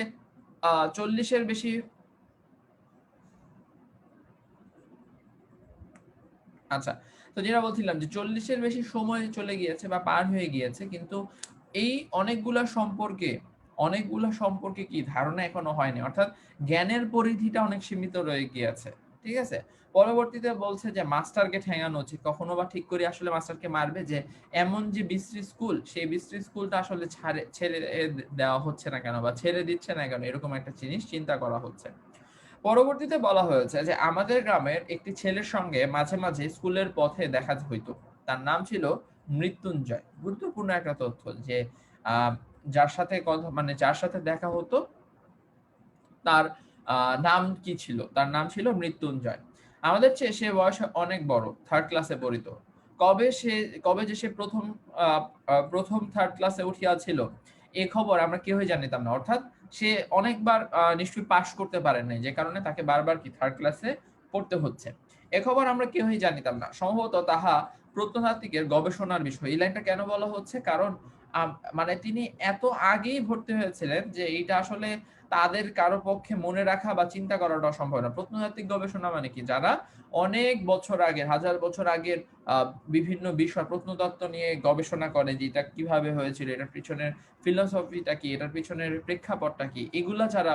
40-এর বেশি। আচ্ছা, তো যেটা বলছিলাম যে 40-এর বেশি সময় চলে গিয়েছে বা পার হয়ে গিয়েছে, কিন্তু এই অনেকগুলা সম্পর্কে কি ধারণা এখনো হয়নি, অর্থাৎ জ্ঞানের পরিধিটা অনেক সীমিত রয়ে গিয়েছে, ঠিক আছে। পরবর্তীতে বলছে যে মাস্টারকে ঠেঙানো উচিত, কখনো বা ঠিক করে আসলে মাস্টারকে মারবে যে এমন যে বিশ্রী স্কুল, সেই বিশ্রী স্কুলটা আসলে ছেড়ে দেওয়া হচ্ছে না কেন বা ছেড়ে দিচ্ছে না কেন, এরকম একটা জিনিস চিন্তা করা হচ্ছে। পরবর্তীতে বলা হয়েছে যে আমাদের গ্রামের একটি ছেলের সঙ্গে মাঝে মাঝে স্কুলের পথে দেখা হইতো। তার নাম ছিল মৃত্যুঞ্জয়। গুরুত্বপূর্ণ একটা তথ্য যে আহ, যার সাথে কথা, মানে যার সাথে দেখা হতো, তার নাম কি ছিল? তার নাম ছিল মৃত্যুঞ্জয়। আমাদের চেয়ে সে বয়সে অনেক বড়, থার্ড ক্লাসে পড়িত। কবে সে কবে যে সে প্রথম থার্ড ক্লাসে উঠিয়াছিল, এ খবর আমরা কেউই জানিতাম না। অর্থাৎ সে অনেকবার নিশ্চয়ই পাশ করতে পারে নাই, যে কারণে তাকে বারবার কি থার্ড ক্লাসে পড়তে হচ্ছে। এ খবর আমরা কেউই জানিতাম না, সম্ভবত তাহা প্রত্নতাত্ত্বিকের গবেষণার বিষয়। এই লাইনটা কেন বলা হচ্ছে? কারণ মানে তিনি এত আগেই ভর্তি হয়েছিলেন যে এইটা আসলে তাদের কারো পক্ষে মনে রাখা বা চিন্তা করাটা সম্ভব না। প্রত্নতাত্ত্বিক গবেষণা মানে কি? যারা অনেক বছর আগের, হাজার বছর আগের বিভিন্ন বিষয় প্রত্নতত্ত্ব নিয়ে গবেষণা করে যে এটা কিভাবে হয়েছিল, এটার পিছনের ফিলোসফিটা কি, এটার পিছনের প্রেক্ষাপটটা কি, এগুলা যারা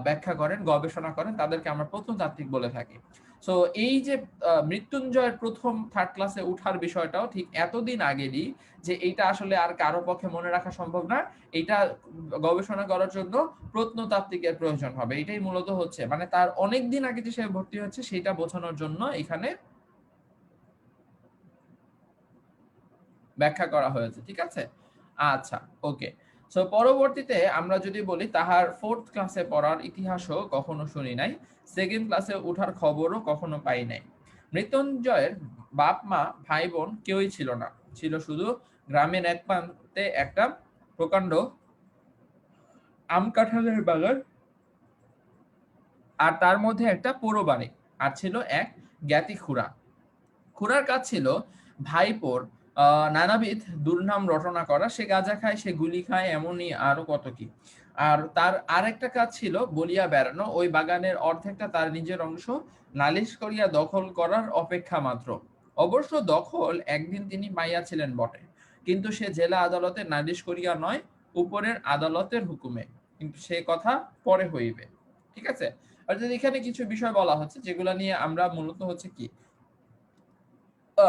ব্যাখ্যা করেন, গবেষণা করেন, তাদেরকে আমরা প্রত্নতাত্ত্বিক বলে থাকি। সো এই যে মৃত্যুঞ্জয়ের প্রথম থার্ড ক্লাসে উঠার বিষয়টাও ঠিক এতদিন আগেরই, যে এইটা আসলে আর কারো পক্ষে মনে রাখা সম্ভব না, এইটা গবেষণা করার জন্য প্রত্নতাত্ত্বিকের প্রয়োজন হবে। এটাই মূলত হচ্ছে, মানে তার অনেক দিন আগে যে সে ভর্তি হচ্ছে সেটা বোঝানোর জন্য এখানে ব্যাখ্যা করা হয়েছে। ঠিক আছে? আচ্ছা, ওকে। সো পরবর্তীতে আমরা যদি বলি, তাহার 4th ক্লাসে পড়ার ইতিহাসও কখনো শুনি নাই। 2nd ক্লাসে উঠার খবরও কখনো পাই নাই। মৃত্যুঞ্জয়ের বাপ-মা, ভাই-বোন কেউই ছিল না। ছিল শুধু গ্রামের এক প্রান্তে একটা প্রকাণ্ড আম কাঁঠালের বাগান, আর তার মধ্যে একটা পোড়ো বাড়ি, আর ছিল এক জ্ঞাতি খুড়া। খুড়ার কাজ ছিল ভাইপোর নানাবিধ দুর্নাম রটনা করা। সে গাঁজা খায়, সে গুলি খায়, এমনই আরো কত কি। আর তার আরেকটা কাজ ছিল বলিয়া বেড়ানো। ওই বাগানের অর্ধেকটা তার নিজের অংশ, নালিশ করিয়া দখল করার অপেক্ষা মাত্র। অবশ্য দখল একদিন তিনি পাইয়াছিলেন বটে, কিন্তু সে জেলা আদালতে নালিশ করিয়া নয়, উপরের আদালতের হুকুমে। কিন্তু সে কথা পরে হইবে। ঠিক আছে? অর্থাৎ এখানে কিছু বিষয় বলা হচ্ছে যেগুলো নিয়ে আমরা মূলত হচ্ছে কি,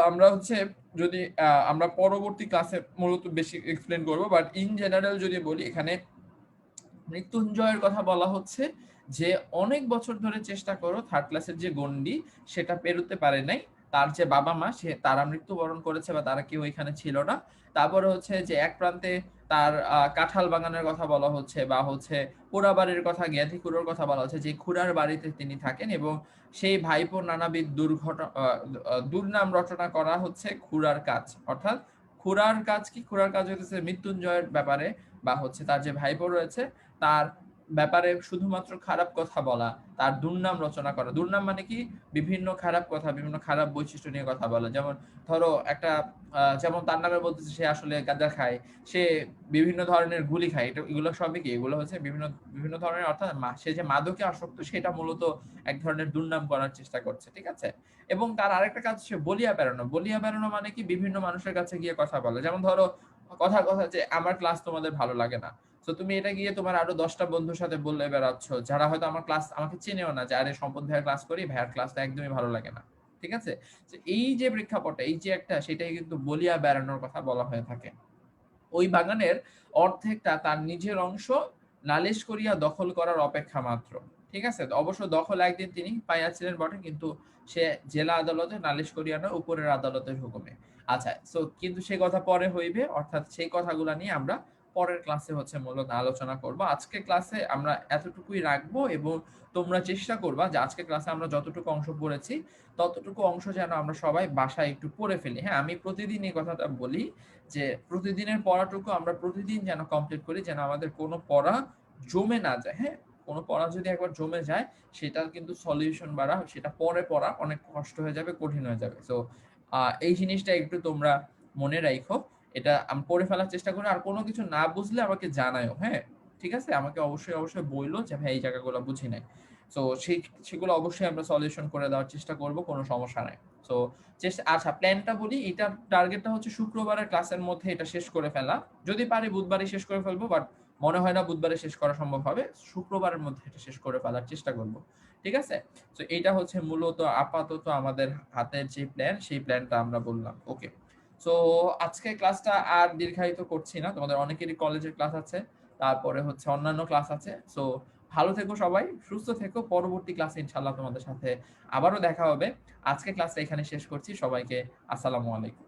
আমরা হচ্ছে যদি আমরা পরবর্তী ক্লাসে মূলত বেশি এক্সপ্লেন করব, বাট ইন জেনারেল যদি বলি, এখানে মৃত্যুঞ্জয়ের কথা বলা হচ্ছে যে অনেক বছর ধরে চেষ্টা করো, থার্ড ক্লাসের যে গণ্ডি সেটা পেরোতে পারে নাই। তার যে বাবা মা, সে তারা মৃত্যুবরণ করেছে বা তারা কেউ এখানে ছিল না। তারপরে হচ্ছে যে এক প্রান্তে তার কাঁঠাল বাগানের কথা বলা হচ্ছে, বা হচ্ছে পোড়াবাড়ির কথা, জ্ঞাতি খুড়োর কথা বলা হচ্ছে, যে খুড়ার বাড়িতে তিনি থাকেন, এবং সেই ভাইপোর নানাবিধ দুর্নাম রচনা করা হচ্ছে খুড়ার কাজ। অর্থাৎ খুড়ার কাজ কি? খুড়ার কাজ হচ্ছে মৃত্যুঞ্জয়ের ব্যাপারে, বা হচ্ছে তার যে ভাইপো রয়েছে তার ব্যাপারে শুধুমাত্র খারাপ কথা বলা, তার দুর্নাম রচনা করা। দুর্নাম মানে কি? বিভিন্ন খারাপ কথা, বিভিন্ন খারাপ বৈশিষ্ট্য নিয়ে কথা বলা। যেমন ধরো একটা যেমন তার নামে বলতেছে সে আসলে গাঁজা খায়, সে বিভিন্ন ধরনের গুলি খায়, এগুলো সবই কি? এগুলো হচ্ছে বিভিন্ন বিভিন্ন ধরনের, অর্থাৎ সে যে মাদকে আসক্ত সেটা মূলত এক ধরনের দুর্নাম করার চেষ্টা করছে। ঠিক আছে? এবং তার আরেকটা কাজ হচ্ছে বলিয়া বেড়ানো। বলিয়া বেড়ানো মানে কি? বিভিন্ন মানুষের কাছে গিয়ে কথা বলা। যেমন ধরো কথা কথা যে আমার ক্লাস তোমাদের ভালো লাগে না, তো তুমি এটা গিয়ে তোমার আরো 10টা বন্ধুর সাথে বলে বেড়াচ্ছ, যারা হয়তো আমার ক্লাস আমাকে চেনেও না, যে আরে সম্পদ ভাইয়ের ক্লাস করি, ভাইয়ার ক্লাসটা একদমই ভালো লাগে না। ঠিক আছে? তো এই যে প্রেক্ষাপটটা, এই যে একটা, সেটাই কিন্তু বলিয়া বেড়ানোর কথা বলা হয়ে থাকে। ওই বাগানের অর্ধেকটা তার নিজের অংশ, নালিশ করিয়া দখল করার অপেক্ষা মাত্র। ঠিক আছে? তো অবশ্য দখল একদিন তিনি পাইয়াছিলেন বটে, কিন্তু সে জেলা আদালতে নালিশ করিয়া নয়, উপরের আদালতের হুকুমে। আচ্ছা, সো কিন্তু সে কথা পরে হইবে, অর্থাৎ সেই কথাগুলো নিয়ে আমরা পরের ক্লাসে হচ্ছে মূলত আলোচনা করব। আজকে ক্লাসে আমরা এতটুকুই রাখবো, এবং তোমরা চেষ্টা করবা যে আজকে ক্লাসে আমরা যতটুকু অংশ পড়েছি ততটুকু অংশ যেন আমরা সবাই বাসায় একটু পড়ে ফেলি। হ্যাঁ, আমি প্রতিদিন এই কথাটা বলি যে প্রতিদিনের পড়াটুকু আমরা প্রতিদিন যেন কমপ্লিট করি, যেন আমাদের কোনো পড়া জমে না যায়। হ্যাঁ, কোনো পড়া যদি একবার জমে যায়, সেটার কিন্তু সলিউশন বাড়া, সেটা পরে পড়া অনেক কষ্ট হয়ে যাবে, কঠিন হয়ে যাবে। সো এই জিনিসটা একটু তোমরা মনে রাখো। এটা আমি পড়ে ফেলার চেষ্টা করি, আর কোনো কিছু না বুঝলে আমাকে জানাও। হ্যাঁ, ঠিক আছে? আমাকে অবশ্যই অবশ্যই বইলো যে ভাই এই জায়গাগুলো বুঝি নাই। সো সেগুলো অবশ্যই আমরা সলিউশন করে দেওয়ার চেষ্টা করব, কোনো সমস্যা নাই। সো আচ্ছা, প্ল্যানটা বলি, এটার টার্গেটটা হচ্ছে শুক্রবারের ক্লাসের মধ্যে এটা শেষ করে ফেলা। যদি পারি বুধবারে শেষ করে ফেলবো, বাট মনে হয় না বুধবারে শেষ করা সম্ভব হবে। শুক্রবারের মধ্যে এটা শেষ করে ফেলার চেষ্টা করব। ঠিক আছে? তো এইটা হচ্ছে মূলত আপাতত আমাদের হাতের যে প্ল্যান, সেই প্ল্যানটা আমরা বললাম। ওকে। সো আজকে ক্লাসটা আর দীর্ঘায়িত করছি না, তোমাদের অনেকেরই কলেজের ক্লাস আছে, তারপরে হচ্ছে অন্যান্য ক্লাস আছে। সো ভালো থেকো সবাই, সুস্থ থেকো। পরবর্তী ক্লাসে ইনশাল্লাহ তোমাদের সাথে আবারও দেখা হবে। আজকে ক্লাসটা এখানে শেষ করছি। সবাইকে আসসালামু আলাইকুম।